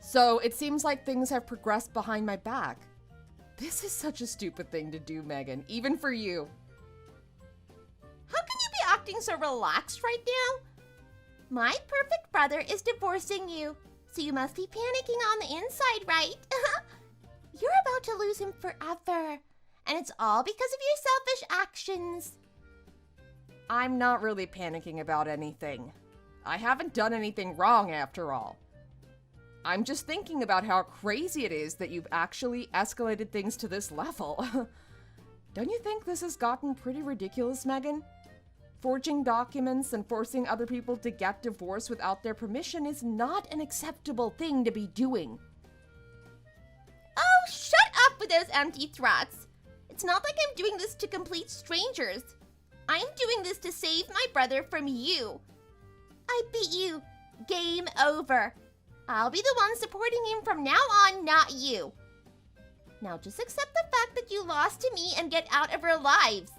So it seems like things have progressed behind my back. This is such a stupid thing to do, Megan, even for you. How can you be acting so relaxed right now? My perfect brother is divorcing you, so you must be panicking on the inside, right? You're about to lose him forever, and it's all because of your selfish actions. I'm not really panicking about anything. I haven't done anything wrong after all. I'm just thinking about how crazy it is that you've actually escalated things to this level. Don't you think this has gotten pretty ridiculous, Megan? Forging documents and forcing other people to get divorced without their permission is not an acceptable thing to be doing. Oh, shut up with those empty threats. It's not like I'm doing this to complete strangers. I'm doing this to save my brother from you. I beat you. Game over. I'll be the one supporting him from now on, not you. Now just accept the fact that you lost to me and get out of our lives.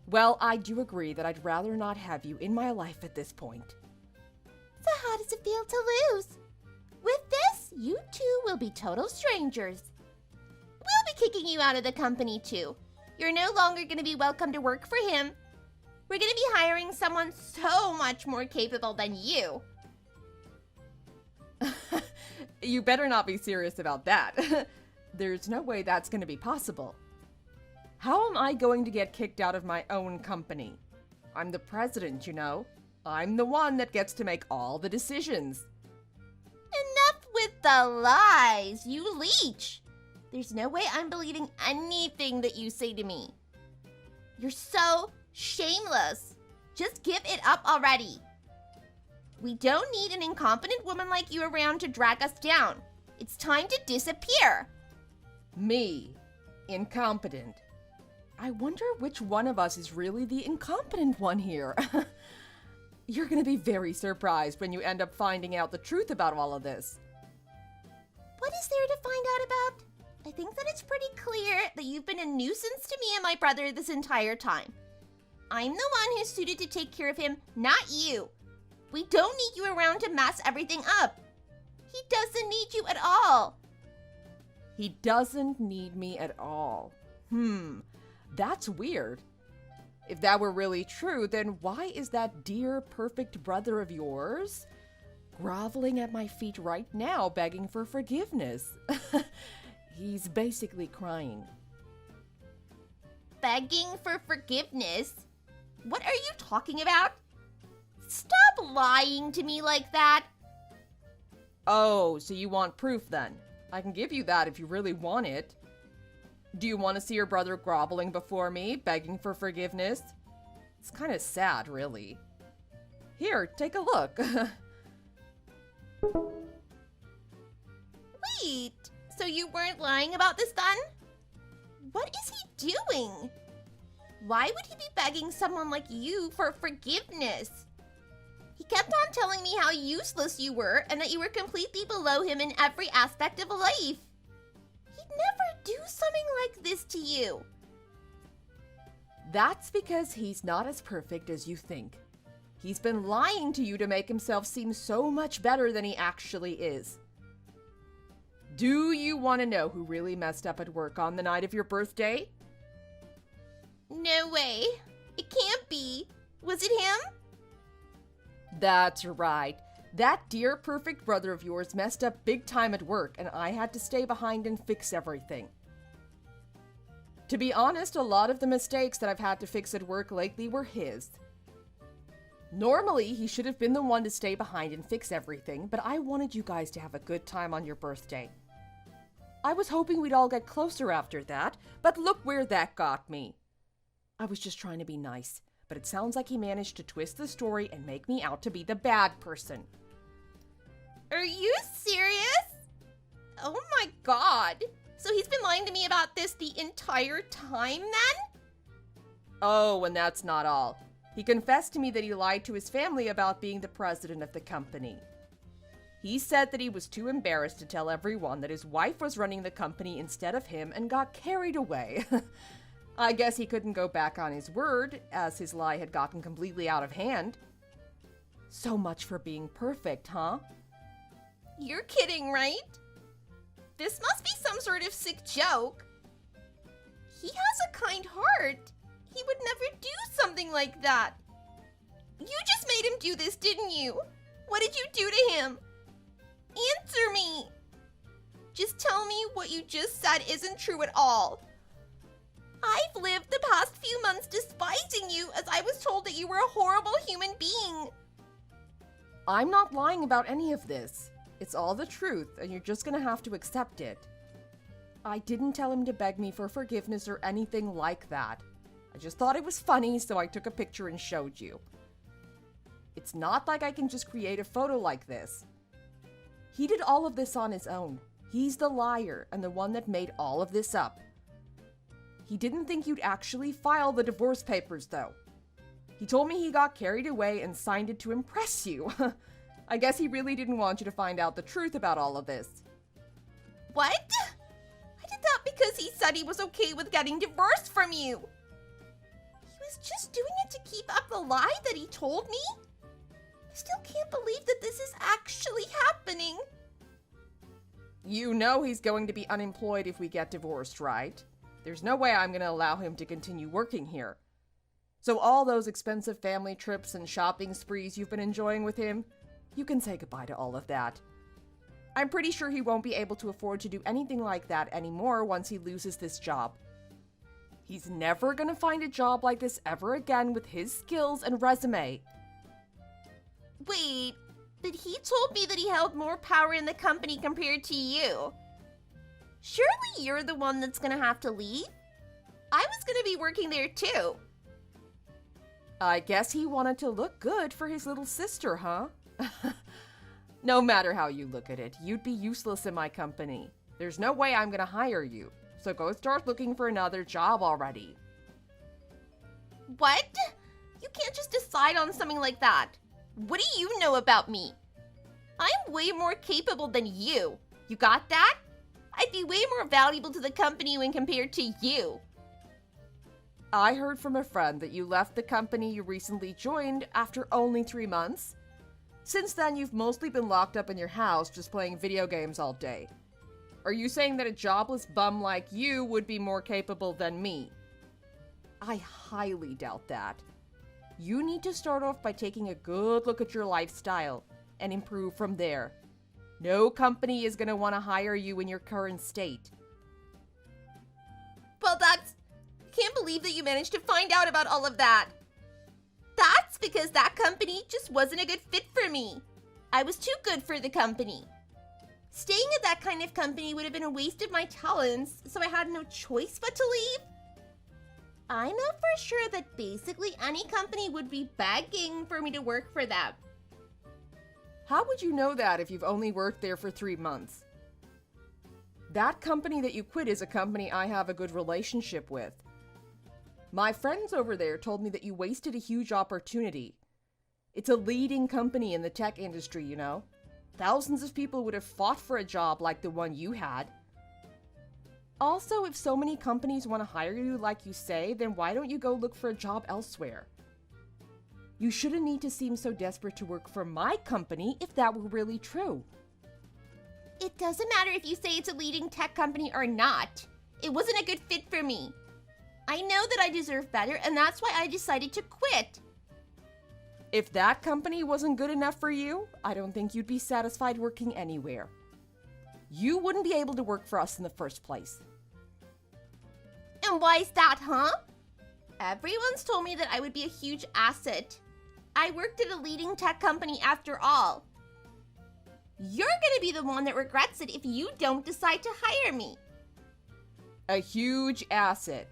Well, I do agree that I'd rather not have you in my life at this point. So how does it feel to lose? With this, you two will be total strangers. We'll be kicking you out of the company too. You're no longer going to be welcome to work for him. We're going to be hiring someone so much more capable than you. You better not be serious about that. There's no way that's going to be possible. How am I going to get kicked out of my own company? I'm the president, you know. I'm the one that gets to make all the decisions. Enough with the lies, you leech. There's no way I'm believing anything that you say to me. You're so shameless. Just give it up already. We don't need an incompetent woman like you around to drag us down. It's time to disappear. Me. Incompetent. I wonder which one of us is really the incompetent one here. You're gonna be very surprised when you end up finding out the truth about all of this. What is there to find out about? I think that it's pretty clear that you've been a nuisance to me and my brother this entire time. I'm the one who's suited to take care of him, not you. We don't need you around to mess everything up. He doesn't need you at all. He doesn't need me at all. That's weird. If that were really true, then why is that dear, perfect brother of yours groveling at my feet right now, begging for forgiveness? He's basically crying. Begging for forgiveness? What are you talking about? Stop lying to me like that. Oh, so you want proof then? I can give you that if you really want it. Do you want to see your brother groveling before me, begging for forgiveness? It's kind of sad, really. Here, take a look. Wait, so you weren't lying about this then? What is he doing? Why would he be begging someone like you for forgiveness? He kept on telling me how useless you were and that you were completely below him in every aspect of life. He'd never do something like this to you. That's because he's not as perfect as you think. He's been lying to you to make himself seem so much better than he actually is. Do you want to know who really messed up at work on the night of your birthday? No way. It can't be. Was it him? That's right. That dear perfect brother of yours messed up big time at work, and I had to stay behind and fix everything. To be honest, a lot of the mistakes that I've had to fix at work lately were his. Normally, he should have been the one to stay behind and fix everything, but I wanted you guys to have a good time on your birthday. I was hoping we'd all get closer after that, but look where that got me. I was just trying to be nice, but it sounds like he managed to twist the story and make me out to be the bad person. Are you serious? Oh my god. So he's been lying to me about this the entire time then? Oh, and that's not all. He confessed to me that he lied to his family about being the president of the company. He said that he was too embarrassed to tell everyone that his wife was running the company instead of him and got carried away. I guess he couldn't go back on his word, as his lie had gotten completely out of hand. So much for being perfect, huh? You're kidding, right? This must be some sort of sick joke. He has a kind heart. He would never do something like that. You just made him do this, didn't you? What did you do to him? Answer me! Just tell me what you just said isn't true at all. I've lived the past few months despising you as I was told that you were a horrible human being. I'm not lying about any of this. It's all the truth, and you're just gonna have to accept it. I didn't tell him to beg me for forgiveness or anything like that. I just thought it was funny, so I took a picture and showed you. It's not like I can just create a photo like this. He did all of this on his own. He's the liar and the one that made all of this up. He didn't think you'd actually file the divorce papers, though. He told me he got carried away and signed it to impress you. I guess he really didn't want you to find out the truth about all of this. What? I did that because he said he was okay with getting divorced from you. He was just doing it to keep up the lie that he told me? I still can't believe that this is actually happening. You know he's going to be unemployed if we get divorced, right? There's no way I'm going to allow him to continue working here. So all those expensive family trips and shopping sprees you've been enjoying with him, you can say goodbye to all of that. I'm pretty sure he won't be able to afford to do anything like that anymore once he loses this job. He's never going to find a job like this ever again with his skills and resume. Wait, but he told me that he held more power in the company compared to you. Surely you're the one that's gonna have to leave? I was gonna be working there too. I guess he wanted to look good for his little sister, huh? No matter how you look at it, you'd be useless in my company. There's no way I'm gonna hire you, so go start looking for another job already. What? You can't just decide on something like that. What do you know about me? I'm way more capable than you. You got that? I'd be way more valuable to the company when compared to you. I heard from a friend that you left the company you recently joined after only 3 months. Since then, you've mostly been locked up in your house just playing video games all day. Are you saying that a jobless bum like you would be more capable than me? I highly doubt that. You need to start off by taking a good look at your lifestyle and improve from there. No company is going to want to hire you in your current state. Well, I can't believe that you managed to find out about all of that. That's because that company just wasn't a good fit for me. I was too good for the company. Staying at that kind of company would have been a waste of my talents, so I had no choice but to leave. I know for sure that basically any company would be begging for me to work for them. How would you know that if you've only worked there for 3 months? That company that you quit is a company I have a good relationship with. My friends over there told me that you wasted a huge opportunity. It's a leading company in the tech industry, you know. Thousands of people would have fought for a job like the one you had. Also, if so many companies want to hire you like you say, then why don't you go look for a job elsewhere? You shouldn't need to seem so desperate to work for my company if that were really true. It doesn't matter if you say it's a leading tech company or not. It wasn't a good fit for me. I know that I deserve better, and that's why I decided to quit. If that company wasn't good enough for you, I don't think you'd be satisfied working anywhere. You wouldn't be able to work for us in the first place. And why is that, huh? Everyone's told me that I would be a huge asset. I worked at a leading tech company after all. You're gonna be the one that regrets it if you don't decide to hire me. A huge asset.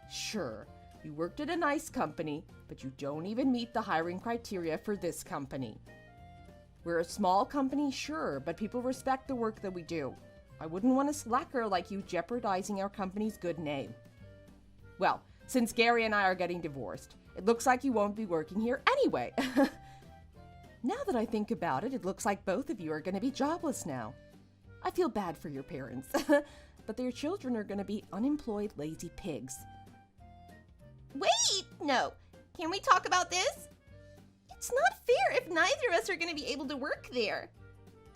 Sure, you worked at a nice company, but you don't even meet the hiring criteria for this company. We're a small company, sure, but people respect the work that we do. I wouldn't want a slacker like you jeopardizing our company's good name. Well, since Gary and I are getting divorced, it looks like you won't be working here anyway. Now that I think about it, it looks like both of you are going to be jobless now. I feel bad for your parents, but their children are going to be unemployed lazy pigs. Wait, no. Can we talk about this? It's not fair if neither of us are going to be able to work there.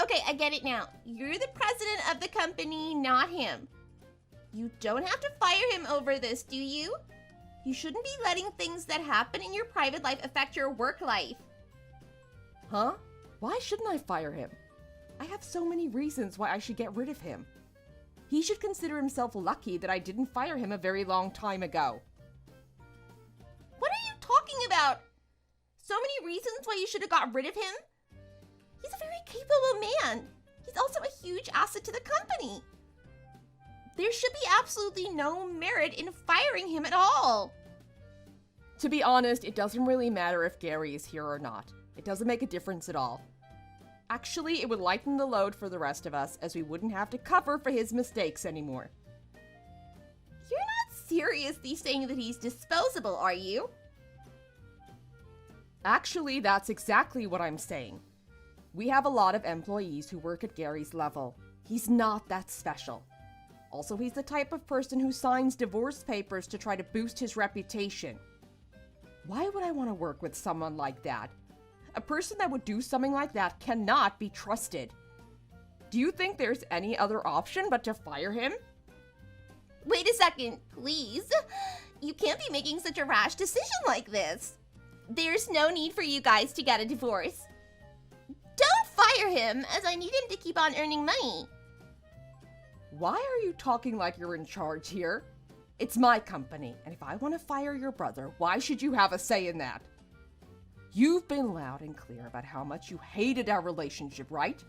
Okay, I get it now. You're the president of the company, not him. You don't have to fire him over this, do you? You shouldn't be letting things that happen in your private life affect your work life. Huh? Why shouldn't I fire him? I have so many reasons why I should get rid of him. He should consider himself lucky that I didn't fire him a very long time ago. What are you talking about? So many reasons why you should have got rid of him? He's a very capable man. He's also a huge asset to the company. There should be absolutely no merit in firing him at all. To be honest, it doesn't really matter if Gary is here or not. It doesn't make a difference at all. Actually, it would lighten the load for the rest of us, as we wouldn't have to cover for his mistakes anymore. You're not seriously saying that he's disposable, are you? Actually, that's exactly what I'm saying. We have a lot of employees who work at Gary's level. He's not that special. Also, he's the type of person who signs divorce papers to try to boost his reputation. Why would I want to work with someone like that? A person that would do something like that cannot be trusted. Do you think there's any other option but to fire him? Wait a second, please. You can't be making such a rash decision like this. There's no need for you guys to get a divorce. Don't fire him, as I need him to keep on earning money. Why are you talking like you're in charge here? It's my company, and if I want to fire your brother, why should you have a say in that? You've been loud and clear about how much you hated our relationship, right?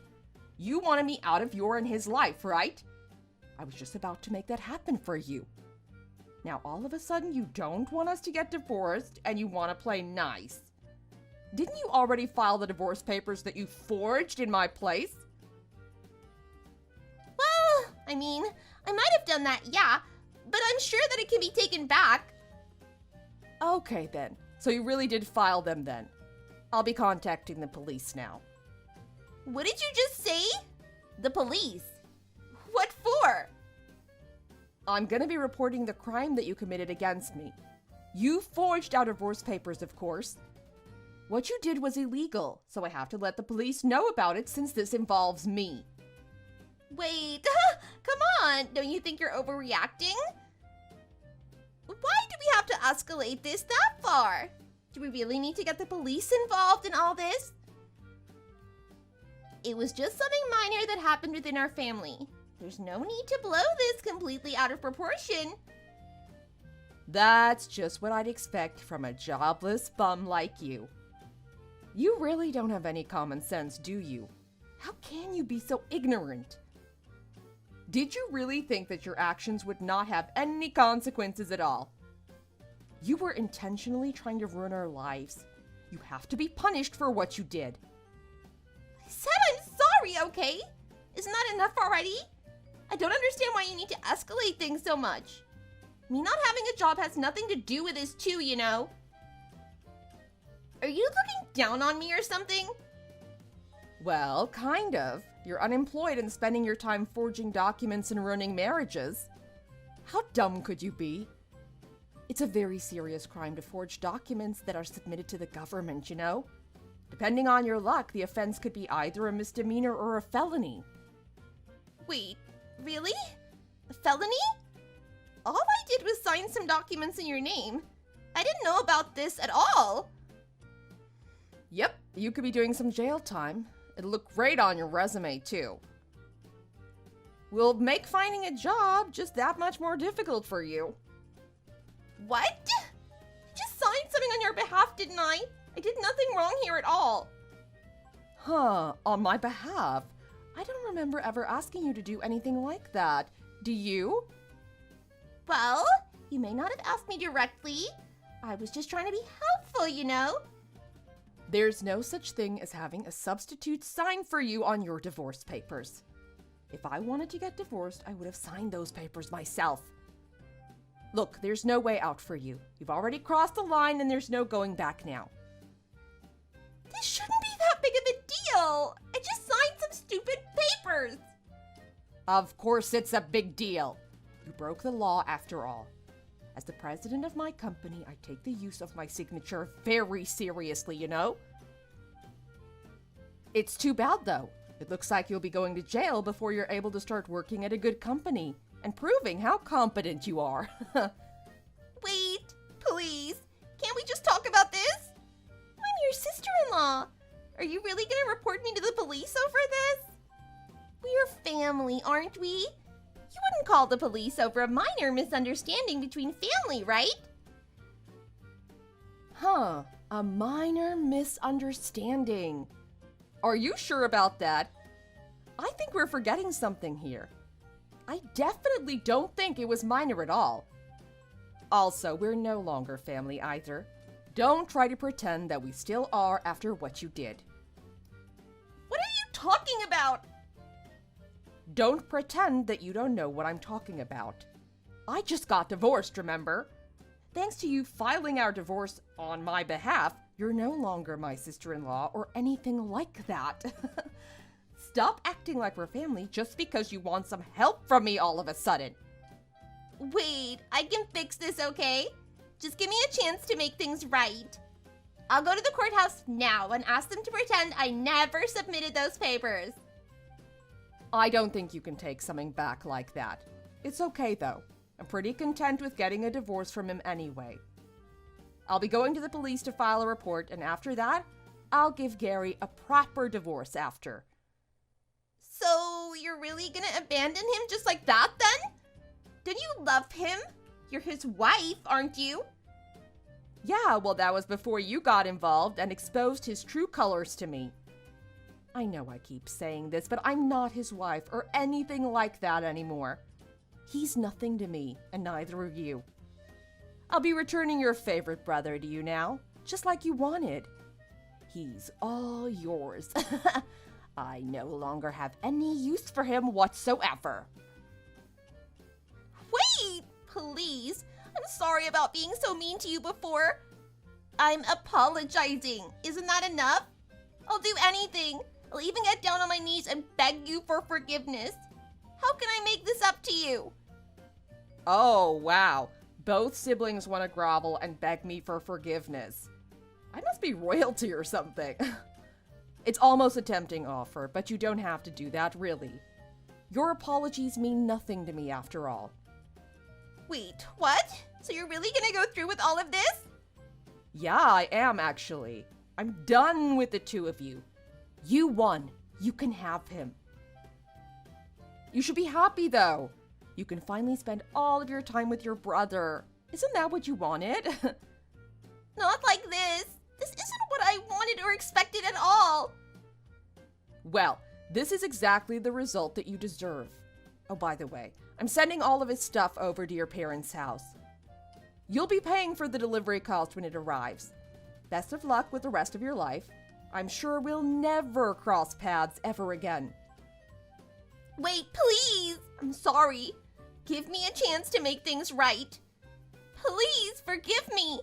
You wanted me out of your and his life, right? I was just about to make that happen for you. Now all of a sudden you don't want us to get divorced and you want to play nice. Didn't you already file the divorce papers that you forged in my place? Well, I mean, I might have done that, yeah, but I'm sure that it can be taken back. Okay then, so you really did file them then. I'll be contacting the police now. What did you just say? The police? What for? I'm gonna be reporting the crime that you committed against me. You forged our divorce papers, of course. What you did was illegal, so I have to let the police know about it since this involves me. Wait, come on, don't you think you're overreacting? Why do we have to escalate this that far? Do we really need to get the police involved in all this? It was just something minor that happened within our family. There's no need to blow this completely out of proportion. That's just what I'd expect from a jobless bum like you. You really don't have any common sense, do you? How can you be so ignorant? Did you really think that your actions would not have any consequences at all? You were intentionally trying to ruin our lives. You have to be punished for what you did. I said I'm sorry, okay? Isn't that enough already? I don't understand why you need to escalate things so much. Me not having a job has nothing to do with this too, you know? Are you looking down on me or something? Well, kind of. You're unemployed and spending your time forging documents and ruining marriages. How dumb could you be? It's a very serious crime to forge documents that are submitted to the government, you know? Depending on your luck, the offense could be either a misdemeanor or a felony. Wait, really? A felony? All I did was sign some documents in your name. I didn't know about this at all. Yep, you could be doing some jail time. It'll look great on your resume, too. We'll make finding a job just that much more difficult for you. What? I just signed something on your behalf, didn't I? I did nothing wrong here at all. Huh, on my behalf? I don't remember ever asking you to do anything like that. Do you? Well, you may not have asked me directly. I was just trying to be helpful, you know? There's no such thing as having a substitute sign for you on your divorce papers. If I wanted to get divorced, I would have signed those papers myself. Look, there's no way out for you. You've already crossed the line and there's no going back now. This shouldn't be that big of a deal. I just signed some stupid papers. Of course it's a big deal. You broke the law after all. As the president of my company, I take the use of my signature very seriously, you know? It's too bad, though. It looks like you'll be going to jail before you're able to start working at a good company and proving how competent you are. Wait, Are you really gonna report me to the police over this? We're family, aren't we? You wouldn't call the police over a minor misunderstanding between family, right? Huh, a minor misunderstanding. Are you sure about that? I think we're forgetting something here. I definitely don't think it was minor at all. Also, we're no longer family either. Don't try to pretend that we still are after what you did. What are you talking about? Don't pretend that you don't know what I'm talking about. I just got divorced, remember? Thanks to you filing our divorce on my behalf, you're no longer my sister-in-law or anything like that. Stop acting like we're family just because you want some help from me all of a sudden. Wait, I can fix this, okay? Just give me a chance to make things right. I'll go to the courthouse now and ask them to pretend I never submitted those papers. I don't think you can take something back like that. It's okay though. I'm pretty content with getting a divorce from him anyway. I'll be going to the police to file a report, and after that, I'll give Gary a proper divorce after. So you're really gonna abandon him just like that then? Don't you love him? You're his wife, aren't you? Yeah, well, that was before you got involved and exposed his true colors to me. I know I keep saying this, but I'm not his wife or anything like that anymore. He's nothing to me, and neither are you. I'll be returning your favorite brother to you now, just like you wanted. He's all yours. I no longer have any use for him whatsoever. Wait, please. I'm sorry about being so mean to you before. I'm apologizing. Isn't that enough? I'll do anything. I'll even get down on my knees and beg you for forgiveness. How can I make this up to you? Oh, wow. Both siblings want to grovel and beg me for forgiveness. I must be royalty or something. It's almost a tempting offer, but you don't have to do that, really. Your apologies mean nothing to me after all. Wait, what? So you're really gonna go through with all of this? Yeah, I am actually. I'm done with the two of you. You won. You can have him. You should be happy, though. You can finally spend all of your time with your brother. Isn't that what you wanted? Not like this. This isn't what I wanted or expected at all. Well, this is exactly the result that you deserve. Oh, by the way, I'm sending all of his stuff over to your parents' house. You'll be paying for the delivery cost when it arrives. Best of luck with the rest of your life. I'm sure we'll never cross paths ever again. Wait, please. I'm sorry. Give me a chance to make things right. Please forgive me.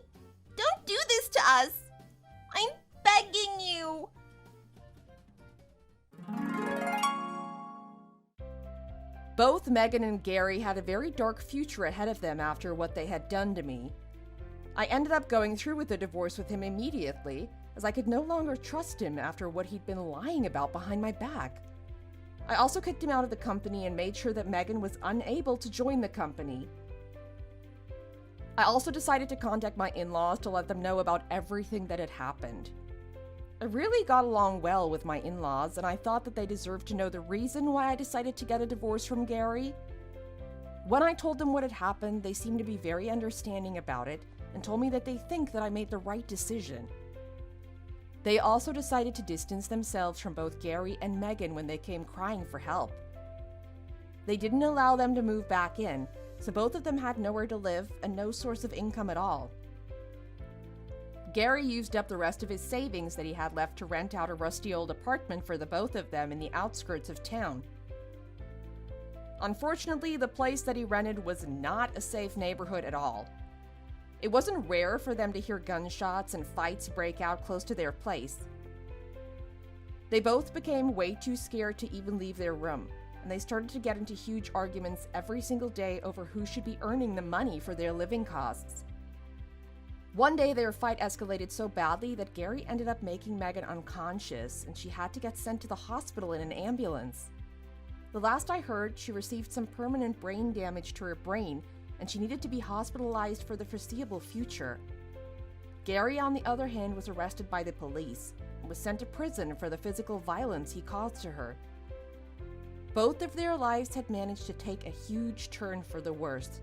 Don't do this to us. I'm begging you. Both Megan and Gary had a very dark future ahead of them after what they had done to me. I ended up going through with the divorce with him immediately, as I could no longer trust him after what he'd been lying about behind my back. I also kicked him out of the company and made sure that Megan was unable to join the company. I also decided to contact my in-laws to let them know about everything that had happened. I really got along well with my in-laws, and I thought that they deserved to know the reason why I decided to get a divorce from Gary. When I told them what had happened, they seemed to be very understanding about it and told me that they think that I made the right decision. They also decided to distance themselves from both Gary and Megan when they came crying for help. They didn't allow them to move back in, so both of them had nowhere to live and no source of income at all. Gary used up the rest of his savings that he had left to rent out a rusty old apartment for the both of them in the outskirts of town. Unfortunately, the place that he rented was not a safe neighborhood at all. It wasn't rare for them to hear gunshots and fights break out close to their place. They both became way too scared to even leave their room, and they started to get into huge arguments every single day over who should be earning the money for their living costs. One day, their fight escalated so badly that Gary ended up making Megan unconscious, and she had to get sent to the hospital in an ambulance. The last I heard, she received some permanent brain damage to her brain, and she needed to be hospitalized for the foreseeable future. Gary, on the other hand, was arrested by the police and was sent to prison for the physical violence he caused to her. Both of their lives had managed to take a huge turn for the worse.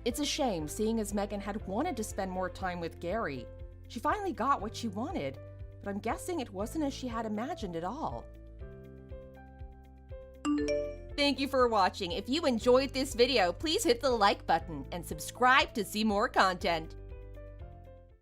It's a shame, seeing as Megan had wanted to spend more time with Gary. She finally got what she wanted, but I'm guessing it wasn't as she had imagined at all. Thank you for watching. If you enjoyed this video, please hit the like button and subscribe to see more content.